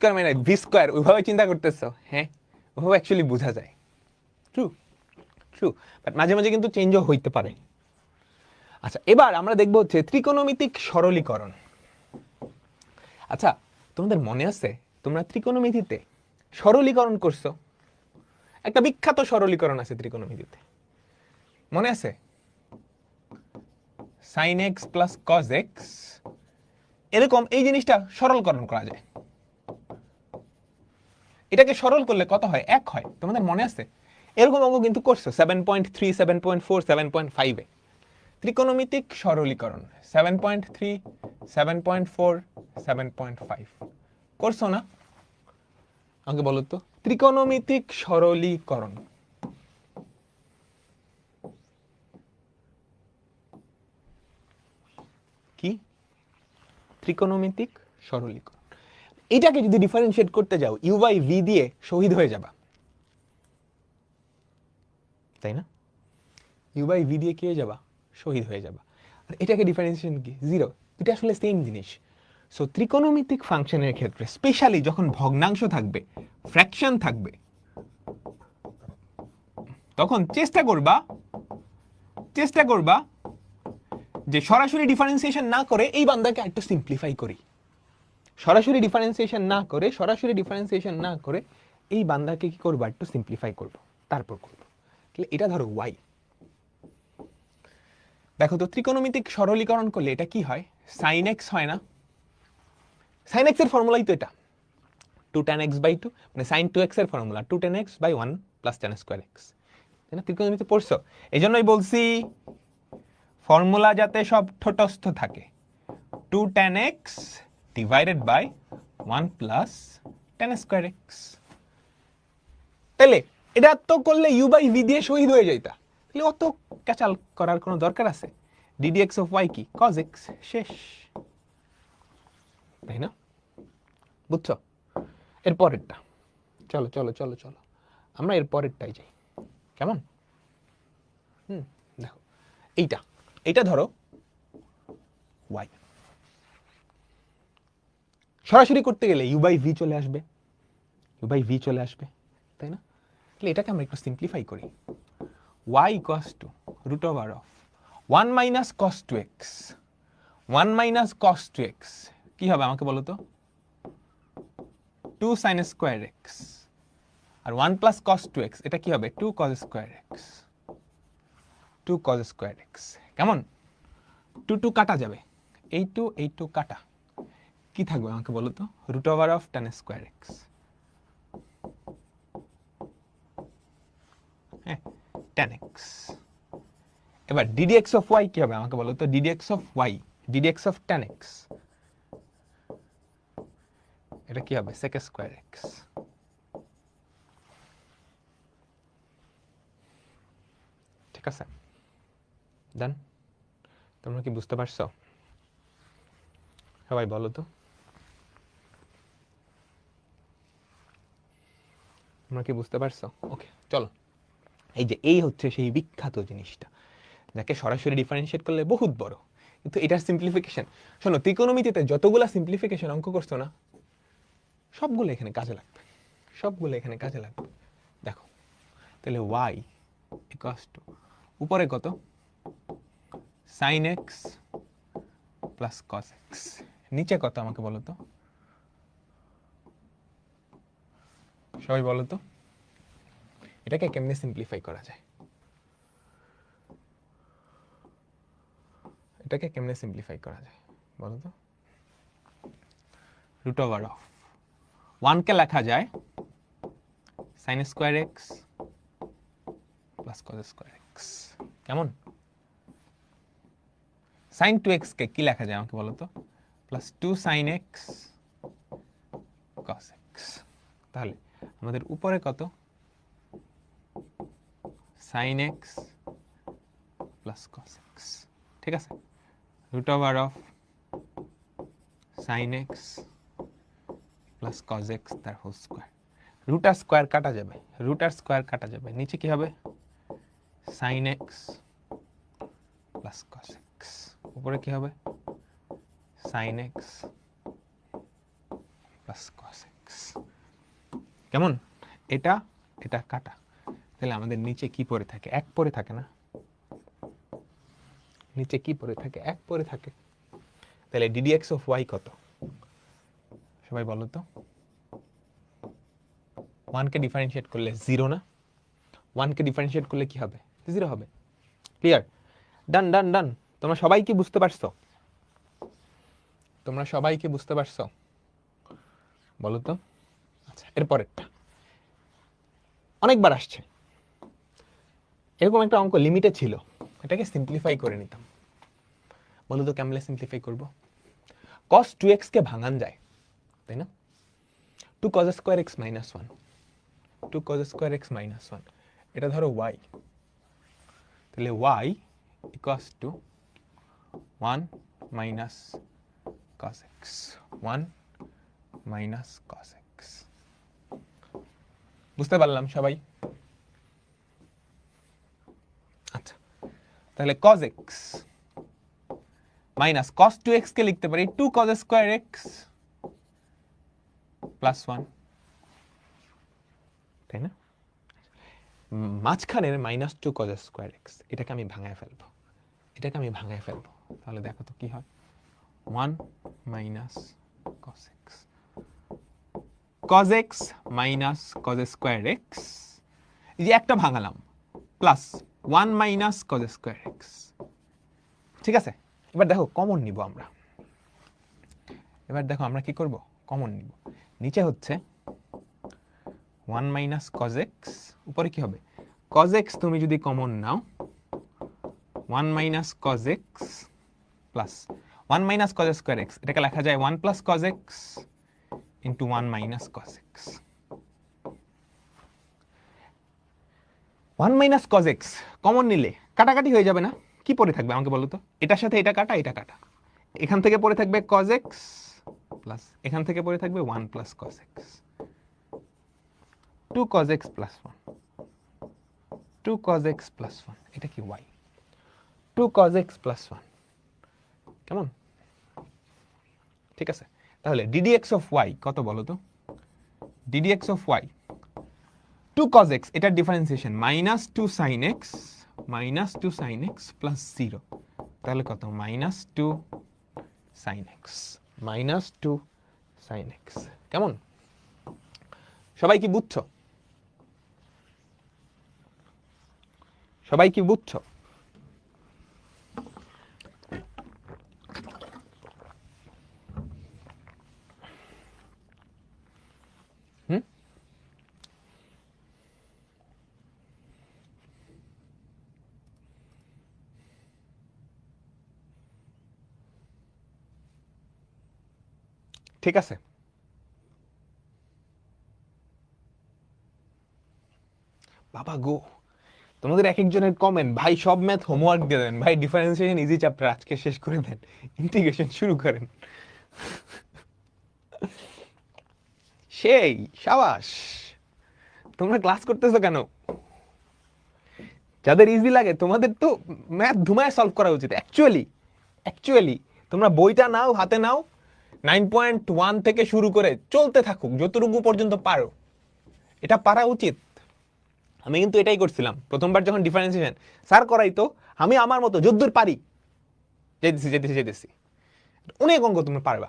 v² ওইভাবে চিন্তা করতেছো। হ্যাঁ, ওইভাবে অ্যাকচুয়ালি বোঝা যায়। True, true. বাট মাঝে মাঝে কিন্তু চেঞ্জও হইতে পারে। আচ্ছা, এবার আমরা দেখবো হচ্ছে ত্রিকোণমিতিক সরলীকরণ। আচ্ছা, তোমাদের মনে আছে তোমরা ত্রিকোণমিতিতে সরলীকরণ করছো? একটা বিখ্যাত সরলীকরণ আছে ত্রিকোণমিতিতে, মনে আছে? sin x plus cos x, এরকম এই জিনিসটা সরলকরণ করা যায়। এটাকে সরল করলে কত হয়? 1 হয়। তোমাদের মনে আছে? এরকম অঙ্ক কিন্তু করছো 7.3, 7.4, 7.5 এ। ত্রিকোণমিতিক সরলীকরণ 7.3, 7.4, 7.5 করছো না? আমাকে বলো তো, ত্রিকোণমিতিক সরলীকরণ কি? ত্রিকোণমিতিক সরলীকরণ, এটাকে যদি ডিফারেন্সিয়েট করতে যাও u/v দিয়ে শহীদ হয়ে যাবা, তাই না? u/v দিয়ে কি হয়ে যাবা? শহীদ হয়ে যাবা। আর এটাকে ডিফারেন্সিয়েশন কি? 0। এটা আসলে সেম জিনিস। সো ত্রিকোণমিতিক ফাংশনের ক্ষেত্রে স্পেশালি যখন ভগ্নাংশ থাকবে, ফ্র্যাকশন থাকবে, তখন চেষ্টা করবা যে সরাসরি ডিফারেন্সিয়েশন না করে এই বান্দাকে একটু সিম্পলিফাই করি। সরাসরি ডিফারেন্সিয়েশন না করে এই বান্দাকে কি করবা? একটু সিম্পলিফাই করব, তারপর করব। তাহলে এটা ধরো y। দেখো তো ত্রিকোণমিতিক সরলীকরণ করলে এটা কি হয়? sin x হয় না? sin x এর ফর্মুলাই তো এটা 2 tan x/2, মানে sin 2x এর formula 2 tan x/1 + tan square x। তাই না? ত্রিকোণমিতি পড়ছো? এইজন্যই বলছি ফর্মুলা যাতে সব ঠোঁটস্থ থাকে। 2 tan x divided by 1 + tan square x। তাহলে এটা তো করলে u/v দিয়ে শহীদ হয়ে যাইতা। তাহলে অত ক্যাচাল করার কোনো দরকার আছে? ddx অফ y কি? cos x। শেষ, তাই না? বুঝছো? এর পরেরটা চলো চলো চলো চলো আমরা এর পরেরটাই যাই। কেমন? দেখো এইটা ধরো y। সরাসরি করতে গেলে u/v চলে আসবে, তাই না? তাহলে এটাকে আমরা একটু সিম্পলিফাই করি। y = √1 - cos 2x। 1 - cos 2x কি হবে আমাকে বলো তো? 2 sin square x। আর 1 + cos 2x এটা কি হবে? 2 cos square x। 2 cos square x কেমন? 2 কাটা যাবে, এই 2 কাটা, কি থাকবে আমাকে বলো তো? √of tan square x। হ্যাঁ, tan x। এবার ddx অফ y কি হবে আমাকে বলো তো? ddx অফ tan x এটা কি হবে? sec square x। ঠিক আছে, ডান? তোমরা কি বুঝতে পারছো? সবাই বলো তো, তোমরা কি বুঝতে পারছো? ওকে, চলো। এই হচ্ছে সেই বিখ্যাত জিনিসটা যাকে সরাসরি ডিফারেন্সিয়েট করলে বহুত বড়, কিন্তু এটার সিম্পলিফিকেশন। শোনো, ত্রিকোণমিতিতে যতগুলা সিম্পলিফিকেশন অঙ্ক করছো না, সবগুলো এখানে কাজে লাগবে, দেখো তাহলে y = উপরে কত? sin x + cos x। নিচে কত আমাকে বলো তো, সবাই বলো তো এটাকে কেমনে সিম্পলিফাই করা যায়, এটাকে কেমনে সিম্পলিফাই করা যায় বলো তো। রুট ওভার অফ 1 কে লেখা যায় sin square x plus cos square x, কেমন? sin 2x কে কি লেখা যায় আমাকে বলো তো, plus 2 sin x cos x। তাহলে আমাদের উপরে কত, sin x plus cos x, ঠিক আছে। Root over of sin x plus cos x তার হোল স্কয়ার, রুট আর স্কয়ার কাটা যাবে, রুট আর স্কয়ার কাটা যাবে, নিচে কি হবে sin x plus cos x, উপরে কি হবে sin x plus cos x, কেমন? এটা এটা কাটা, তাহলে আমাদের নিচে কি পড়ে থাকে, এক পড়ে থাকে না, নিচে কি পড়ে থাকে, এক পড়ে থাকে। তাহলে ddx অফ y কত সবাই বলো তো। 1 কে ডিফারেন্সিয়েট করলে 0 না, 1 কে ডিফারেন্সিয়েট করলে কি হবে, 0 হবে। ক্লিয়ার? ডান ডান ডান। তোমরা সবাই কি বুঝতে পারছো, তোমরা সবাই কি বুঝতে পারছো বলো তো। আচ্ছা, এরপরেরটা অনেকবার আসছে, এরকম একটা অঙ্ক লিমিটে ছিল, এটাকে সিম্পলিফাই করে নিতাম। বলো তো কেমনে সিম্পলিফাই করব। cos 2x কে ভাঙান যায়, তাই না? 2 cos square x minus 1, 2 cos square x minus 1, এটা ধরো y, তাহলে y equals to 1 minus cos x, 1 minus cos x। বুঝতে পারলাম সবাই? আচ্ছা, তাহলে cos x minus cos 2x কে লিখতে পারি 2 cos স্কয়ার x প্লাস 1, তাই না? মাঝখানের মাইনাস 2 cos স্কয়ার x, এটাকে আমি ভাঙায় ফেলবো, এটাকে আমি ভাঙায় ফেলবো, তাহলে দেখো তো কি হয়, 1 minus cos x, cos x minus cos square x, এই যে একটা ভাঙালাম, plus 1 minus cos square x, ঠিক আছে। এবার দেখো কমন নিব আমরা, এবার দেখো আমরা কি করব, কমন নিব। নিচে হচ্ছে 1 মাইনাস cos x, উপরে কি হবে cos x, তুমি যদি কমন নাও 1 minus cos x plus 1 minus cos square x, এটাকে লেখা যায় 1 plus cos x into 1 minus cos x। 1 minus cos x common নিলে কাটাকাটি হয়ে যাবে না, কি পড়ে থাকবে আমাকে বলো তো, এটার সাথে এটা কাটা, এটা কাটা, এখান থেকে পড়ে থাকবে cos x প্লাস এখান থেকে পড়ে থাকবে 1 plus cos x, 2 cos x plus 1, 2 cos x plus 1, এটা কি y, 2 cos x প্লাস 1, কেমন? ঠিক আছে, তাহলে ddx অফ y কত বলো তো, ddx of y 2 cos x, এটার differentiation minus 2 sin x minus 2 sin x plus 0, তাহলে কত minus 2 sin x, minus 2 sin x, কেমন? সবাই কি বুঝছো, সবাই কি বুঝছো? হুম, ঠিক আছে। বাবা গো, তোমাদের এক একজনের কমেন্ট, ভাই সব ম্যাথ হোমওয়ার্ক দিয়ে দেন, ভাই ডিফারেন্সিয়েশন ইজি চ্যাপ্টার আজকে শেষ করে দেন, ইন্টিগ্রেশন শুরু করেন। সেই সাবাস, তোমরা ক্লাস করতেছো কেন? যাদের ইজি লাগে তোমাদের তো ম্যাথ ধুমায় সলভ করা উচিত। অ্যাকচুয়ালি তোমরা বইটা নাও, হাতে নাও, 9.1 থেকে শুরু করে চলতে থাকুক যতটুকু পর্যন্ত পারো, এটা পারা উচিত। আমি কিন্তু এটাই করছিলাম প্রথমবার যখন ডিফারেন্সিয়েশন স্যার করাই, তো আমি আমার মতো যদ্দূর পারি যেতেছি। অনেক অঙ্ক তুমি পারবা,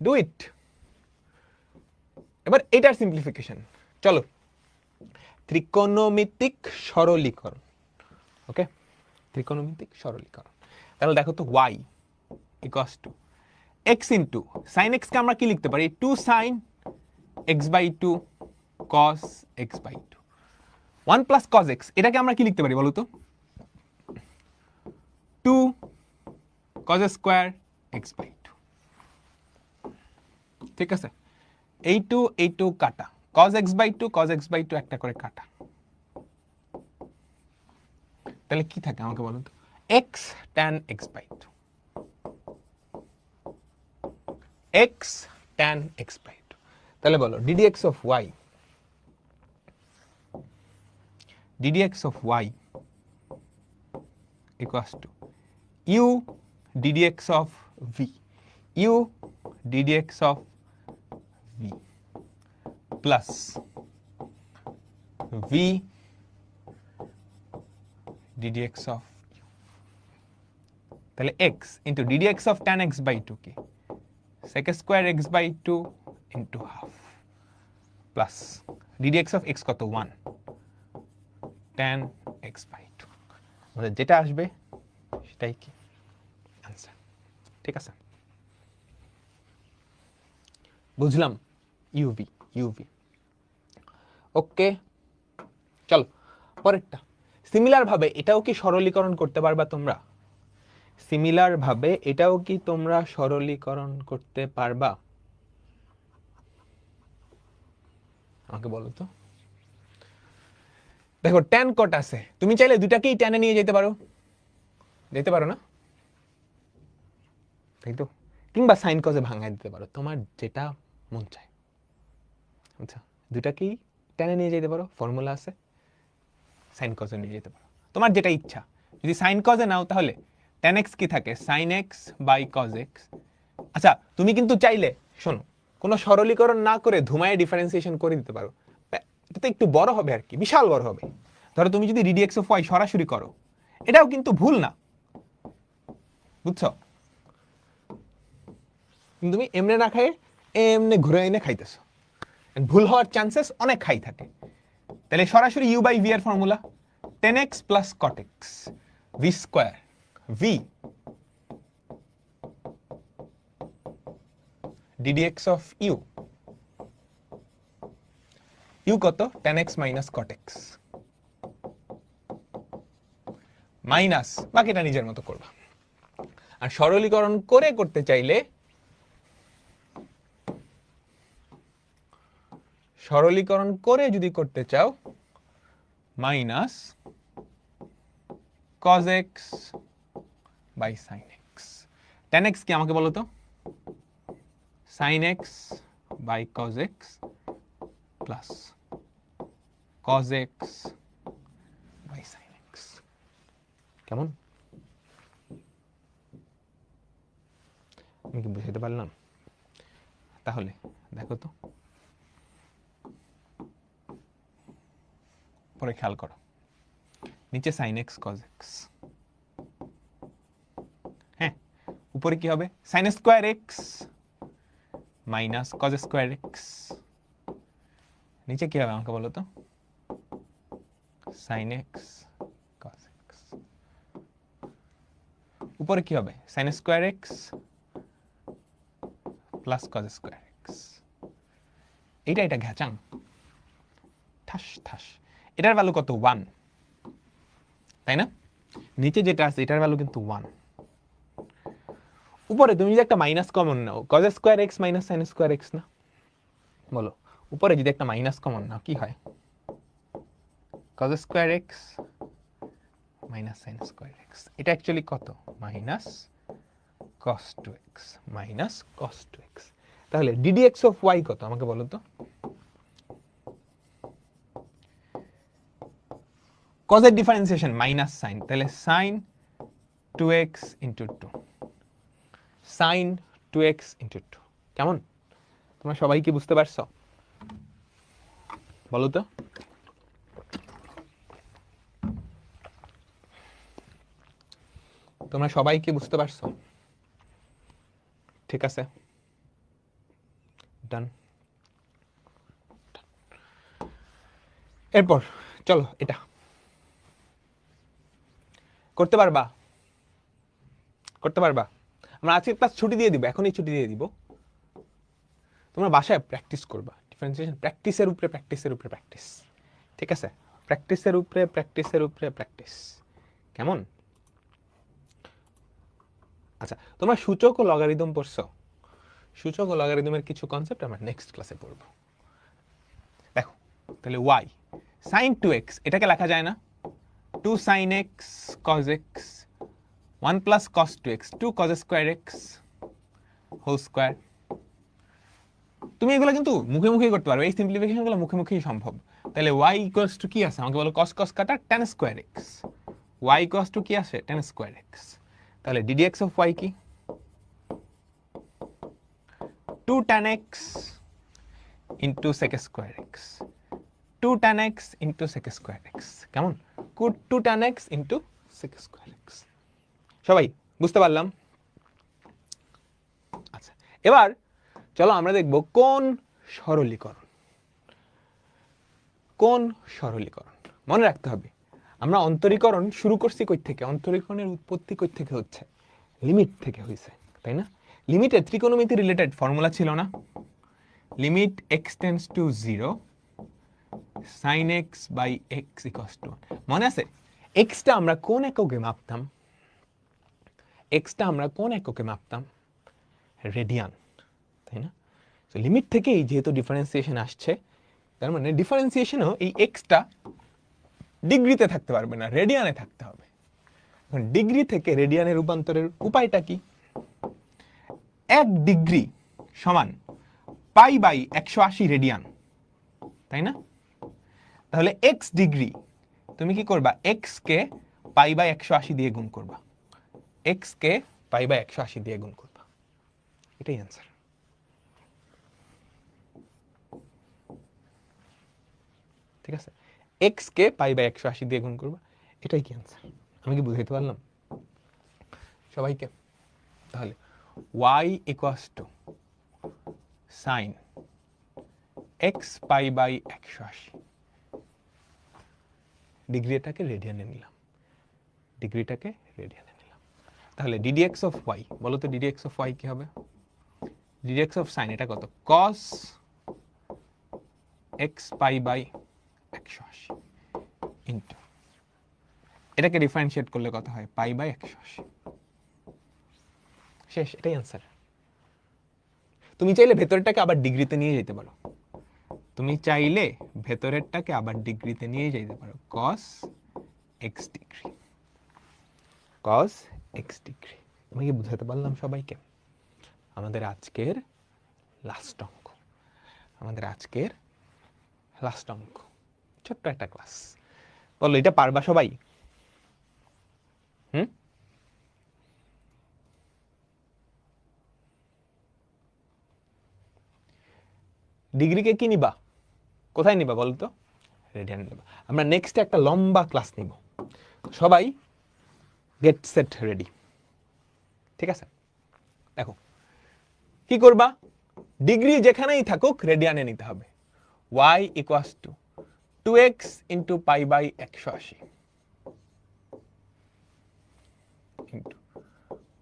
ডু ইট। এবার এটার সিম্পলিফিকেশন, চলো ত্রিকোণমিতিক সরলীকরণ। ওকে, ত্রিকোণমিতিক সরলীকরণ। তাহলে দেখো তো y equals to x into sine x কে আমরা কি লিখতে পারি, 2 sin x by 2 cos x by 2, 1 plus cos x, এটাকে আমরা কি লিখতে পারি বলো তো, 2 cos স্কয়ার x বাই 2। ঠিক আছে, এই 2 কাটা, cos x by 2 cos x by 2 একটা করে কাটা, তাহলে কি থাকে আমাকে বলো তো, x tan x by 2, x tan x by 2। তাহলে বলো ddx of y, ddx of y equals to u ddx of v, u ddx of v plus v ddx of u। তাহলে x into ddx of tan x by 2 কি sec square x by 2 into half plus ddx of x কত 1 tan x by 2, আমাদের যেটা আসবে সেটাই কি answer. ঠিক আছে, বুঝলাম, uv uv। ওকে, চলো পরেরটা। সিমিলার ভাবে এটাও কি সরলীকরণ করতে পারবা তোমরা, সিমিলার ভাবে এটাও কি তোমরা সরলীকরণ করতে পারবা, আমাকে বলো তো। দেখো tan cot আছে, তুমি চাইলে দুটাকেই টেনে নিয়ে যেতে পারো, যেতে পারো না, তাই তো, কিংবা সাইন কজে ভাঙায় দিতে পারো, তোমার যেটা মন চায়। আচ্ছা, দুটাকেই টেনে নিয়ে যেতে পারো, ফর্মুলা আছে, সাইন কজে নিয়ে যেতে পারো, তোমার যেটা ইচ্ছা। যদি সাইন কজে নাও তাহলে tan x কি থাকে, sin x by cos x। আচ্ছা, তুমি কিন্তু চাইলে শোনো, কোনো সরলীকরণ না করে ধুমায় ডিফারেন্সিয়েশন করে দিতে পারো, এটা তো একটু বড় হবে আর কি, বিশাল বড় হবে। ধরো তুমি যদি ddx of y সরাসরি করো, এটাও কিন্তু ভুল না, বুঝছো, তুমি এমনে না খায় এমনে ঘুরে এনে খাইতেছো, ভুল হওয়ার চান্সেস অনেক হাই থাকে। তাহলে সরাসরি u বাই v এর formula tan x plus cot x v square v ddx of u, u কত tan x minus cot x minus, বাকিটা নিজের মতো করবা। আর সরলীকরণ করে করতে চাইলে, সরলীকরণ করে যদি করতে চাও, minus cos x by sin x। tan x কি আমাকে বলো তো, sin x by cos x plus cos x by sin x। কেমন, আমি কি বুঝাতে পারলাম? তাহলে দেখো তো, পরে খেয়াল করো, নিচে sin x cos x, হ্যাঁ, উপরে কি হবে sin square x minus cos square x, নিচে কি হবে আমাকে বলো তো, sin x cos x, উপরে কি হবে sin square x plus cos square x। এটা ঘ্যাচাং, ঠাস ঠাস। এটার ভ্যালু কত 1, তাই না, নিচে যেটা আছে এটার ভ্যালু কিন্তু 1। উপরে তুমি যদি একটা মাইনাস কমন নাও, cos square x minus sin square x না, বলো উপরে যদি একটা মাইনাস কমন নাও কি হয়, cos square x minus sin square x, এটা অ্যাকচুয়ালি কত minus cos 2x minus cos 2x। তাহলে ddx of y কত আমাকে বলো তো, cos এর ডিফারেন্সিয়েশন মাইনাস sin, তাহলে sin 2x into 2, sin 2x into 2। কেমন, তোমরা সবাই কি বুঝতে পারছো বলো তো? তোমরা সবাই কি বুঝতে পারছো? ঠিক আছে, ডান। এরপর চলো এটা করতে পারবা, করতে পারবা। আমরা আজকে ক্লাস ছুটি দিয়ে দিব, এখনই ছুটি দিয়ে দিব। তোমরা বাসায় প্র্যাকটিস করবা ডিফারেন্সিয়েশন, প্র্যাকটিসের উপরে প্র্যাকটিসের উপরে প্র্যাকটিস, ঠিক আছে? প্র্যাকটিসের উপরে প্র্যাকটিসের উপরে প্র্যাকটিস, কেমন? আচ্ছা, তোমরা সূচক ও লগারিদম পড়ছো? সূচক ও লগারিদমের কিছু কনসেপ্ট আমরা নেক্সট ক্লাসে পড়ব। দেখো তাহলে y sin 2x এটাকে লেখা যায় না 2 sin x cos x 1 plus cos 2x 2 cos square x whole square. তুমি এগুলো কিন্তু মুখে মুখেই করতে পারবে, এই সিম্পলিফিকেশনগুলো মুখে মুখেই সম্ভব। তাহলে y ইকুয়ালস টু কি আছে আমাকে বলো, cos cos কাটা tan square x, y equals two কি আসে tan স্কয়ার x। তাহলে ddx অফ y কি 2 tan x into sec square x, 2 tan x into sec square x, কেমন? 2 tan x into sec square x। সবাই বুঝতে পারলাম? আচ্ছা, এবার চলো আমরা দেখব কোন সরলীকরণ। কোন সরলীকরণ মনে রাখতে হবে, আমরা অন্তরীকরণ শুরু করছি কই থেকে? অন্তরীকরণের উৎপত্তি কই থেকে হচ্ছে? লিমিট থেকে হয়েছে, তাই না? লিমিটে ত্রিকোণমিতি রিলেটেড ফর্মুলা ছিল না? Limit x tends to 0 sin x by x equals to 1। মনে আছে x টা আমরা কোন এককে মাপতাম? x টা আমরা কোন এককে মাপতাম? রেডিয়ান, তাই না? তো লিমিট থেকেই যেহেতু ডিফারেন্সিয়েশন আসছে, তার মানে ডিফারেন্সিয়েশনও এই x টা ডিগ্রিতে থাকতে পারবে না, রেডিয়ানে থাকতে হবে। এখন ডিগ্রি থেকে রেডিয়ানে রূপান্তরের উপায়টা কি? 1 ডিগ্রি সমান পাই বাই 180 রেডিয়ান, তাই না? তাহলে x ডিগ্রি তুমি কি করবা? x কে পাই বাই 180 দিয়ে গুণ করবা, x কে পাই বাই 180 দিয়ে গুণ করবা, এটাই অ্যান্সার। ঠিক আছে, x কে পাই বাই 180 দিয়ে গুণ করবা, এটাই কি অ্যান্সার? আমি কি বুঝাইতে পারলাম সবাইকে? তাহলে y equals to sin x pi by 180, ডিগ্রিটাকে রেডিয়ানে নিলাম, ডিগ্রিটাকে রেডিয়ানে নিলাম। তাহলে ddx অফ y, বলো তো ddx অফ y কি হবে? ddx অফ sin এটা কত? cos x pi by 180 into এটাকে ডিফারেন্সিয়েট করলে কত হয়? Pi by 180। শেষ, এটাই অ্যান্সার। তুমি চাইলে ভেতরটাকে আবার ডিগ্রিতে নিয়ে যেতে পারো, তুমি চাইলে ভেতরেরটাকে আবার ডিগ্রিতে নিয়ে যেতে পারো, cos x degree, cos x degree. আমি কি বুঝাতে পারলাম সবাইকে? আমাদের আজকের লাস্ট অঙ্ক, আমাদের আজকের লাস্ট অঙ্ক, ছোট্ট একটা ক্লাস। বলো এটা পারবা সবাই? ডিগ্রিকে কি নিবা? কোথায় নিবা বলো তো? রেডিয়ান নিবা। আমরা নেক্সট একটা লম্বা ক্লাস নিব, সবাই গেট সেট রেডি, ঠিক আছে? দেখো কি করবা, ডিগ্রি যেখানেই থাকুক রেডিয়ানে নিতে হবে। y equals to 2x into pi by 180 into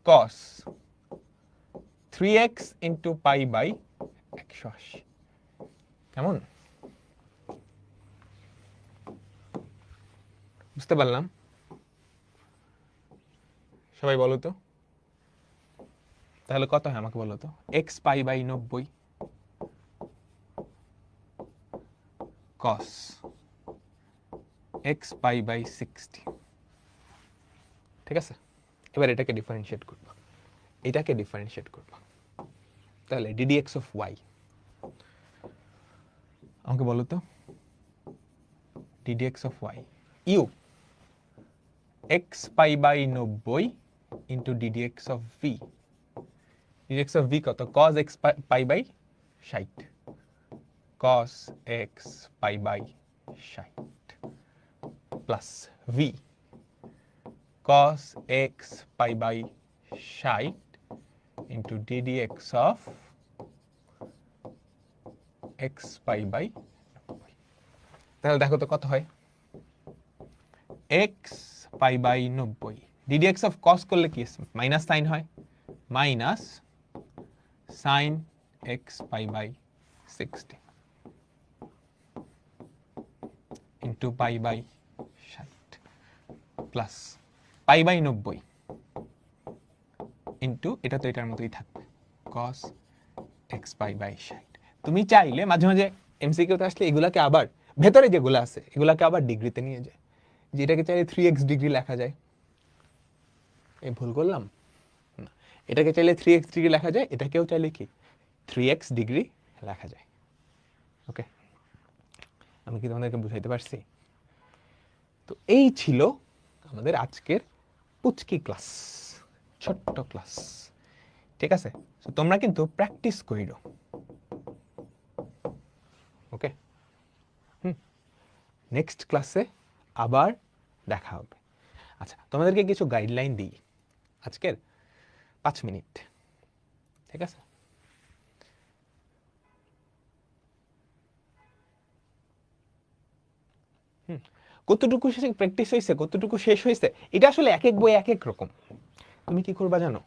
cos 3x into pi by 180, কেমন? বুঝতে পারলাম? সবাই বলো তো তাহলে কত হয় আমাকে বলো তো? x pi by 90 cos x pi by 60, ঠিক আছে? এবার এটাকে ডিফারেন্সিয়েট করবা, এটাকে ডিফারেন্সিয়েট করবা। তাহলে ddx অফ y আমাকে বলো তো, ddx of y u x pi by 90 into ddx of v, ddx of v কত? cos x pi by 60, cos x pi by 60 plus v cos x pi by 60 into ddx of x pi by, তাহলে দেখো তো কত হয়, x pi by 90, ddx of cos করলে কি minus sine হয়, minus sine x pi by 60 into pi by 60 plus pi by 90 into এটা তো এটার মতোই থাকবে cos x পাই বাই 60। তুমি চাইলে মাঝে মাঝে এমসিকিউতে আসলে এগুলাকে আবার ভেতরে যেগুলো আছে এগুলাকে আবার ডিগ্রিতে নিয়ে যায়, যেটাকে চাইলে 3x ডিগ্রি লেখা যায়, এই ভুল করলাম না, এটাকে চাইলে 3x ডিগ্রি লেখা যায়, এটাকেও চাইলে কি 3x ডিগ্রি লেখা যায়। ওকে, আমি কি তোমাদেরকে বুঝাইতে পারছি? তো এই ছিল আমাদের আজকের পুচকি ক্লাস, ছোট্ট ক্লাস, ঠিক আছে? তো তোমরা কিন্তু প্র্যাকটিস কইরো, ওকে? নেক্সট ক্লাসে আবার দেখা হবে। আচ্ছা, তোমাদেরকে কিছু গাইডলাইন দিই আজকের 5 মিনিট, ঠিক আছে? কতটুকু প্র্যাকটিস হয়েছে, কতটুকু শেষ হয়েছে, এটা আসলে এক এক বই এক এক রকম। তুমি কি করবা জানো,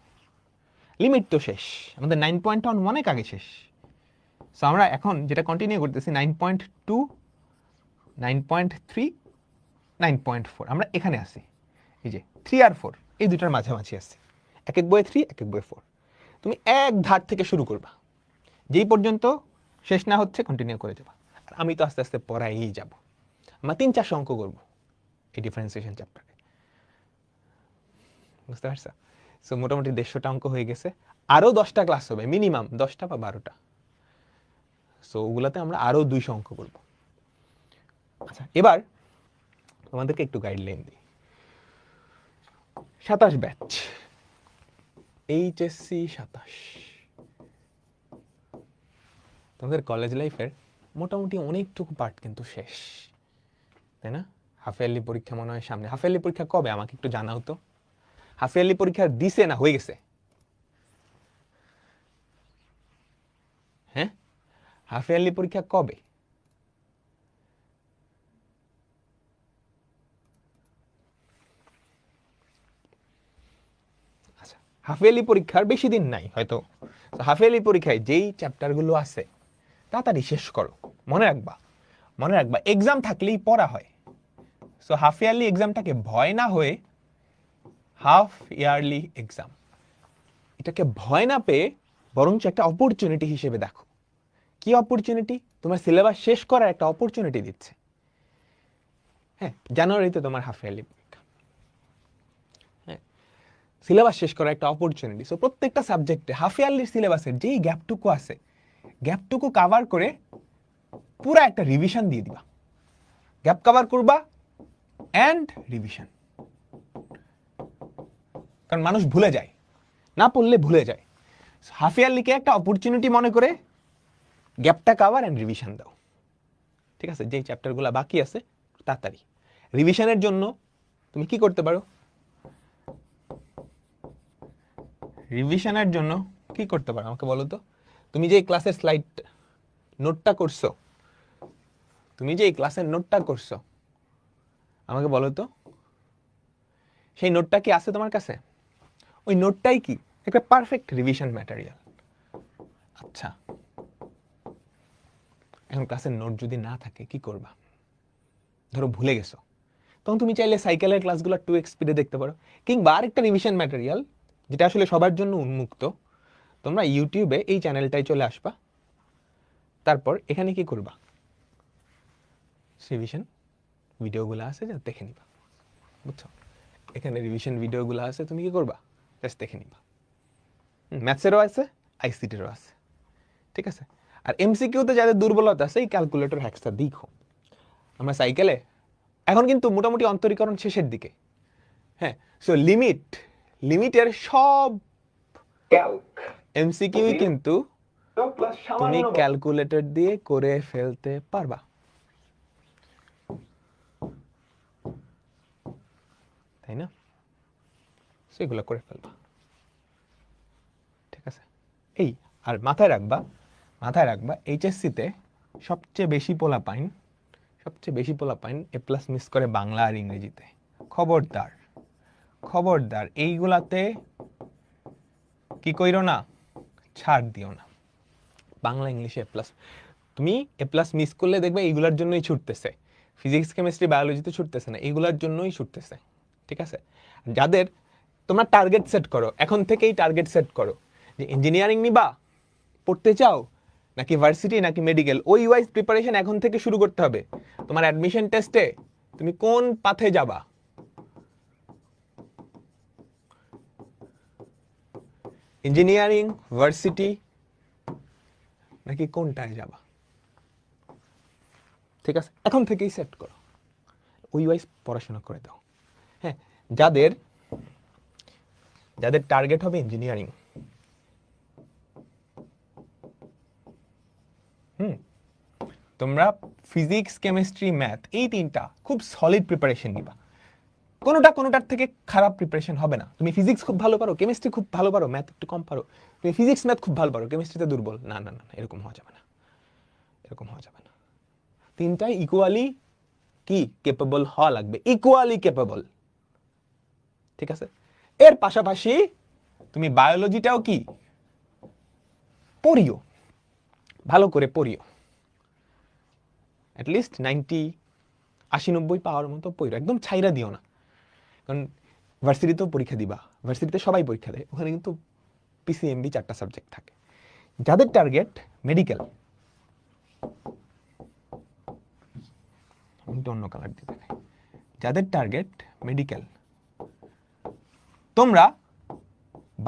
লিমিট তো শেষ, আমাদের 9.1 অনেক আগে শেষ। সো আমরা এখন যেটা কন্টিনিউ করতেছি 9.2, 9.3, 9.4, আমরা এখানে আছি, এই যে 3 আর 4 এই দুটার মাঝামাঝি আছে, এক এক বইয়ে 3 এক এক বইয়ে 4। তুমি এক ধার থেকে শুরু করবা, যেই পর্যন্ত শেষ না হচ্ছে কন্টিনিউ করে যাবা। আর আমি তো আস্তে আস্তে পড়াই যাব, আমরা 3-4 অঙ্ক করবো এই ডিফারেন্সিয়েশন চ্যাপ্টারে, বুঝতে পারছো? সো মোটামুটি 150টা অঙ্ক হয়ে গেছে, আরো 10টা ক্লাস হবে মিনিমাম, 10টা বা 12টা। সো ওগুলাতে আমরা আরো 200 অঙ্ক করব। আচ্ছা, এবার তোমাদেরকে একটু গাইডলাইন দিই। 27 ব্যাচ, এইচএসসি 27, তোমাদের কলেজ লাইফের মোটামুটি অনেকটুকু পার্ট কিন্তু শেষ, তাই না? হাফ ইয়ারলি পরীক্ষা মনে হয় সামনে। হাফ ইয়ারলি পরীক্ষা কবে আমাকে একটু জানাও তো, হাফ ইয়ারলি পরীক্ষা দিছে না হয়ে গেছে? হ্যাঁ, হাফ ইয়ারলি পরীক্ষা কবে? আচ্ছা, হাফ ইয়ারলি পরীক্ষার বেশি দিন নাই হয়তো। হাফ ইয়ারলি পরীক্ষায় যেই চ্যাপ্টারগুলো আছে তাড়াতাড়ি শেষ করো। মনে রাখবা, মনে রাখবা, এক্সাম থাকলেই পড়া হয়। সো হাফ ইয়ারলি এক্সামটাকে ভয় না হয়ে হাফ ইয়ারলি এক্সাম, এটাকে ভয় না পেয়ে বরঞ্চ একটা অপরচুনিটি হিসেবে দেখো। কি অপরচুনিটি? তোমার সিলেবাস শেষ করার একটা অপরচুনিটি দিচ্ছে। হ্যাঁ, জানুয়ারিতে তোমার হাফ ইয়ারলি পরীক্ষা, হ্যাঁ, সিলেবাস শেষ করার একটা অপরচুনিটি। সো প্রত্যেকটা সাবজেক্টে হাফ ইয়ারলির সিলেবাসের যেই গ্যাপটুকু আছে, গ্যাপটুকু কাভার করে পুরো একটা রিভিশন দিয়ে দিবা। গ্যাপ কভার করবা অ্যান্ড রিভিশন, কারণ মানুষ ভুলে যায়, না পড়লে ভুলে যায়। হাফ ইয়ারলিকে একটা অপরচুনিটি মনে করে গ্যাপটা কভার অ্যান্ড রিভিশন দাও, ঠিক আছে? যেই চ্যাপ্টারগুলো বাকি আছে তাড়াতাড়ি রিভিশনের জন্য তুমি কি করতে পারো? রিভিশনের জন্য কি করতে পারো আমাকে বলো তো? তুমি যে ক্লাসের স্লাইড নোটটা করছো, তুমি যে ক্লাসের নোটটা করছো আমাকে বলো তো, সেই নোটটা কি আছে তোমার কাছে? ওই নোটটাই কি একটা পারফেক্ট রিভিশন ম্যাটেরিয়াল। আচ্ছা, এখন ক্লাসের নোট যদি না থাকে কি করবা? ধরো ভুলে গেছো, তখন তুমি চাইলে সাইকেলের ক্লাসগুলো 2x স্পিডে দেখতে পারো, কিংবা আরেকটা রিভিশন ম্যাটেরিয়াল যেটা আসলে সবার জন্য উন্মুক্ত, তোমরা ইউটিউবে এই চ্যানেলটাই চলে আসবা, তারপর এখানে কি করবা? রিভিশন ভিডিওগুলো আছে যা দেখে নিবা, বুঝছো? এখানে রিভিশন ভিডিওগুলো আছে, তুমি কি করবা? জাস্ট দেখে নিবা। ম্যাথসেরও আছে, আইসিটিরও আছে, ঠিক আছে? আর এমসিকিউতে যাদের দুর্বলতা আছে এই ক্যালকুলেটর হ্যাক্সটা দেখো। আমরা সাইকেলে এখন কিন্তু মোটামুটি অন্তরীকরণ শেষের দিকে, হ্যাঁ। সো লিমিটের সব এমসিকিউ কিন্তু তুমি ক্যালকুলেটর দিয়ে করে ফেলতে পারবা, তাই না? সেগুলো করে ফেলবা, ঠিক আছে? এই আর মাথায় রাখবা এইচএসসিতে সবচেয়ে বেশি পোলাপাইন এ প্লাস মিস করে বাংলা আর ইংরেজিতে। খবরদার এইগুলাতে কি কইরো না, ছাড় দিও না। বাংলা ইংলিশে এ প্লাস, তুমি এ প্লাস মিস করলে দেখবে এইগুলোর জন্যই ছুটতেছে, ফিজিক্স কেমিস্ট্রি বায়োলজিতে ছুটতেছে না, এইগুলোর জন্যই ছুটতেছে। ঠিক আছে, যাদের তোমরা টার্গেট সেট করো, এখন থেকেই টার্গেট সেট করো যে ইঞ্জিনিয়ারিং নিবা, পড়তে চাও, নাকি ভার্সিটি নাকি মেডিকেল, ওই ওয়াইজ প্রিপারেশন এখন থেকে শুরু করতে হবে। তোমার অ্যাডমিশন টেস্টে তুমি কোন পাথে যাবা, ইঞ্জিনিয়ারিং, ভার্সিটি নাকি কোনটায় যাবা, ঠিক আছে, এখন থেকেই সেট করো, ওই ওয়াইজ পড়াশোনা করে দাও। হ্যাঁ, যাদের টার্গেট হবে ইঞ্জিনিয়ারিং, তোমরা ফিজিক্স কেমিস্ট্রি ম্যাথ এই তিনটা খুব সলিড প্রিপারেশন নিবা। কোনোটার থেকে খারাপ প্রিপারেশন হবে না। তুমি ফিজিক্স খুব ভালো পারো, কেমিস্ট্রি খুব ভালো পারো, ম্যাথ একটু কম পারো, তুমি ফিজিক্স ম্যাথ খুব ভালো পারো, কেমিস্ট্রিতে দুর্বল, না, এরকম হওয়া যাবে না। তিনটাই ইকুয়ালি কি কেপেবল হওয়া লাগবে, ইকুয়ালি কেপেবল। ঠিক আছে, এর পাশাপাশি তুমি বায়োলজিটাও কি পড়িও, ভালো করে পড়িও, অ্যাটলিস্ট 80-90 পাওয়ার মতো পড়িও, একদম ছাইরা দিও না। কারণ ভার্সিটিতেও পরীক্ষা দিবা, ভার্সিটিতে সবাই পরীক্ষা দেয়, ওখানে কিন্তু পিসিএমবি 4টা সাবজেক্ট থাকে। যাদের টার্গেট মেডিকেল, অন্য কালার দিতে নেই, যাদের টার্গেট মেডিকেল, তোমরা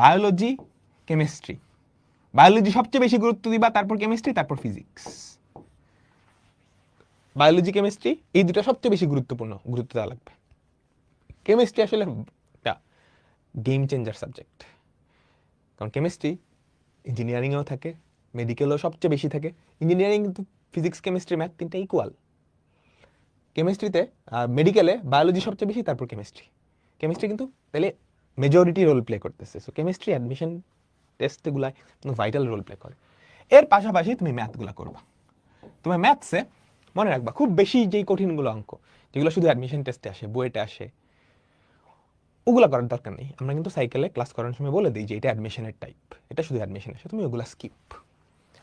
বায়োলজি কেমিস্ট্রি, বায়োলজি সবচেয়ে বেশি গুরুত্ব দিবা, তারপর কেমিস্ট্রি, তারপর ফিজিক্স। বায়োলজি কেমিস্ট্রি এই দুটো সবচেয়ে বেশি গুরুত্ব দেওয়া লাগবে। কেমিস্ট্রি আসলে একটা গেম চেঞ্জার সাবজেক্ট, কারণ কেমিস্ট্রি ইঞ্জিনিয়ারিংয়েও থাকে, মেডিকেলও সবচেয়ে বেশি থাকে। ইঞ্জিনিয়ারিং কিন্তু ফিজিক্স কেমিস্ট্রি ম্যাথ তিনটা ইকুয়াল, কেমিস্ট্রিতে মেডিকেলে বায়োলজি সবচেয়ে বেশি, তারপর কেমিস্ট্রি কিন্তু তাহলে মেজরিটি রোল প্লে করতেছে। সো কেমিস্ট্রি অ্যাডমিশন টেস্টগুলায় ভাইটাল রোল প্লে করে। এর পাশাপাশি তুমি ম্যাথগুলা করবা। তোমার ম্যাথসে মনে রাখবা খুব বেশি যেই কঠিনগুলো অঙ্ক যেগুলো শুধু অ্যাডমিশন টেস্টে আসে, বুয়েটে আসে, ওগুলো করার দরকার নেই। আমরা কিন্তু সাইকেলে ক্লাস করার সময় বলে দিই যে এটা অ্যাডমিশনের টাইপ, এটা শুধু অ্যাডমিশন আসে, তুমি ওগুলো স্কিপ।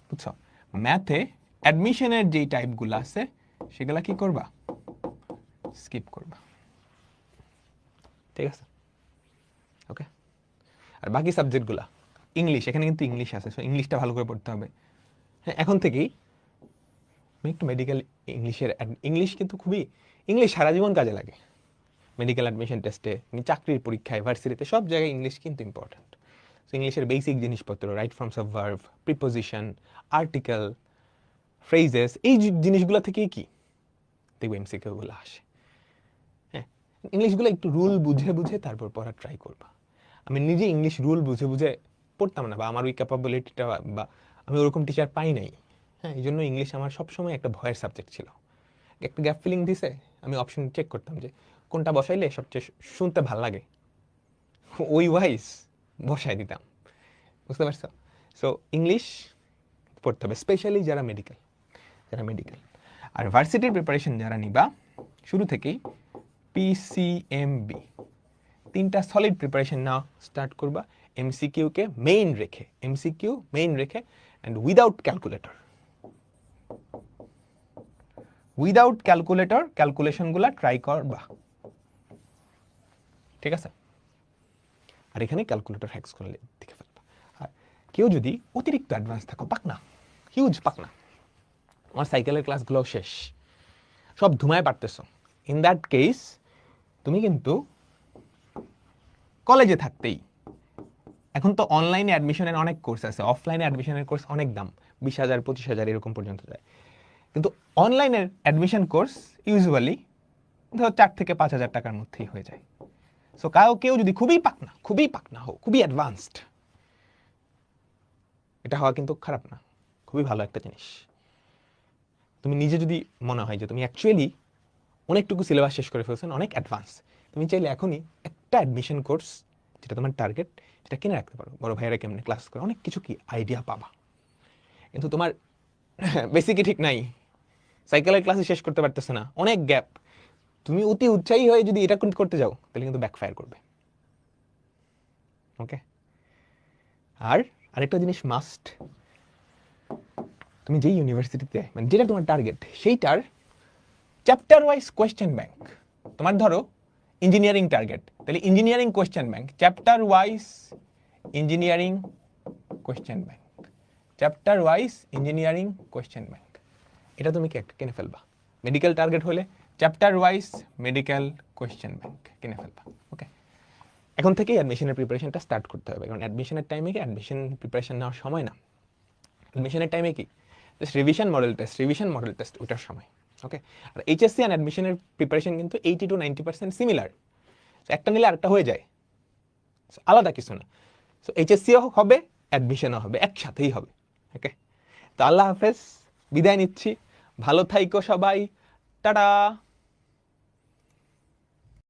বুঝছো, ম্যাথে অ্যাডমিশনের যেই টাইপগুলো আছে সেগুলা কি করবা, স্কিপ করবা। ঠিক আছে, ওকে। আর বাকি সাবজেক্টগুলা, ইংলিশ, এখানে কিন্তু ইংলিশ আছে, সো ইংলিশটা ভালো করে পড়তে হবে। হ্যাঁ, এখন থেকেই একটু মেডিকেল ইংলিশ কিন্তু ইংলিশ সারা জীবন কাজে লাগে। মেডিকেল অ্যাডমিশন টেস্টে, চাকরির পরীক্ষায়, ভার্সিটিতে, সব জায়গায় ইংলিশ কিন্তু ইম্পর্ট্যান্ট। সো ইংলিশের বেসিক জিনিসপত্র, right forms of verb, preposition, article, phrases, এই জিনিসগুলো থেকেই কি দেখবে এমসিকিউগুলো আসে। হ্যাঁ, ইংলিশগুলো একটু রুল বুঝে তারপর পড়া ট্রাই করবা। আমি নিজে ইংলিশ রুল বুঝে পড়তাম না, বা আমার ওই ক্যাপাবিলিটিটা, বা আমি ওরকম টিচার পাই নাই। হ্যাঁ, এই জন্য ইংলিশ আমার সবসময় একটা ভয়ের সাবজেক্ট ছিল। একটা গ্যাপ ফিলিং দিছে, আমি অপশন চেক করতাম যে কোনটা বসাইলে সবচেয়ে শুনতে ভাল লাগে, ওই ওয়াইজ বসাই দিতাম। বুঝতে পারছো? সো ইংলিশ পড়তে হবে, স্পেশালি যারা মেডিকেল। আর ভার্সিটির প্রিপারেশন যারা নিবা, শুরু থেকেই পিসিএমবি 3টা সলিড প্রিপারেশন নাও স্টার্ট করবা, এমসিকিউকে মেইন রেখে, অ্যান্ড উইদাউট ক্যালকুলেটর ক্যালকুলেশনগুলা ট্রাই করবা। ঠিক আছে, আর এখানে ক্যালকুলেটর হ্যাক্স করলে দেখে ফেলবা। আর কেউ যদি অতিরিক্ত অ্যাডভান্স থাকো, হিউজ পাকনা, আমার সাইকেলের ক্লাসগুলোও শেষ, সব ধুমায় পারতেছো, ইন দ্যাট কেস তুমি কিন্তু কলেজে থাকতেই, এখন তো অনলাইনে অ্যাডমিশনের অনেক কোর্স আছে, অফলাইনে অ্যাডমিশনের কোর্স অনেক দাম, 20,000 25,000 এরকম পর্যন্ত যায়। কিন্তু অনলাইনের অ্যাডমিশন কোর্স ইউজুয়ালি ধরো 4 থেকে 5,000 টাকার মধ্যেই হয়ে যায়। সো কেউ যদি খুবই পাকনা হোক, খুবই অ্যাডভান্সড, এটা হওয়া কিন্তু খারাপ না, খুবই ভালো একটা জিনিস। তুমি নিজে যদি মনে হয় যে তুমি অ্যাকচুয়ালি অনেকটুকু সিলেবাস শেষ করে ফেলছেন, অনেক অ্যাডভান্স, তুমি চাইলে এখনই একটা অ্যাডমিশন কোর্স যেটা তোমার টার্গেট, এটা কিনে রাখতে পারো, বড় ভাইয়েরা কেমনে ক্লাস করে, অনেক কিছু কি আইডিয়া পাবা। কিন্তু তোমার বেসিকই ঠিক নাই, সাইকেলের ক্লাসে শেষ করতে পারতেছে না, অনেক গ্যাপ, তুমি অতি উৎসাহী হয়ে যদি এটা করতে যাও তাহলে কিন্তু ব্যাকফায়ার করবে। ওকে, আর আরেকটা জিনিস মাস্ট, তুমি যেই ইউনিভার্সিটিতে মানে যেটা তোমার টার্গেট সেইটার চ্যাপ্টার ওয়াইজ কোয়েশ্চেন ব্যাংক, তোমার ধরো ইঞ্জিনিয়ারিং টার্গেট, তাহলে engineering question bank, chapter wise engineering question bank, chapter wise engineering question bank, এটা তুমি কিনে ফেলবা। মেডিকেল টার্গেট হলে chapter wise medical question bank কিনে ফেলবা। ওকে, এখন থেকেই অ্যাডমিশনের প্রিপারেশনটা স্টার্ট করতে হবে, কারণ অ্যাডমিশনের টাইমে কি অ্যাডমিশন প্রিপারেশন নেওয়ার সময় না, অ্যাডমিশনের টাইমে কি জাস্ট রিভিশন মডেল টেস্ট ওটার সময়। ওকে, আর এইচএসসি অ্যান্ড অ্যাডমিশনের প্রিপারেশন কিন্তু 80 to 90% সিমিলার, একটা নিলে আরেকটা হয়ে যায়, আলাদা কিছু না। সো এইচএসসিও হবে অ্যাডমিশনও হবে, একসাথেই হবে। ওকে, তো আল্লাহ হাফেজ, বিদায় নিচ্ছি, ভালো থাইকো সবাই, টাটা।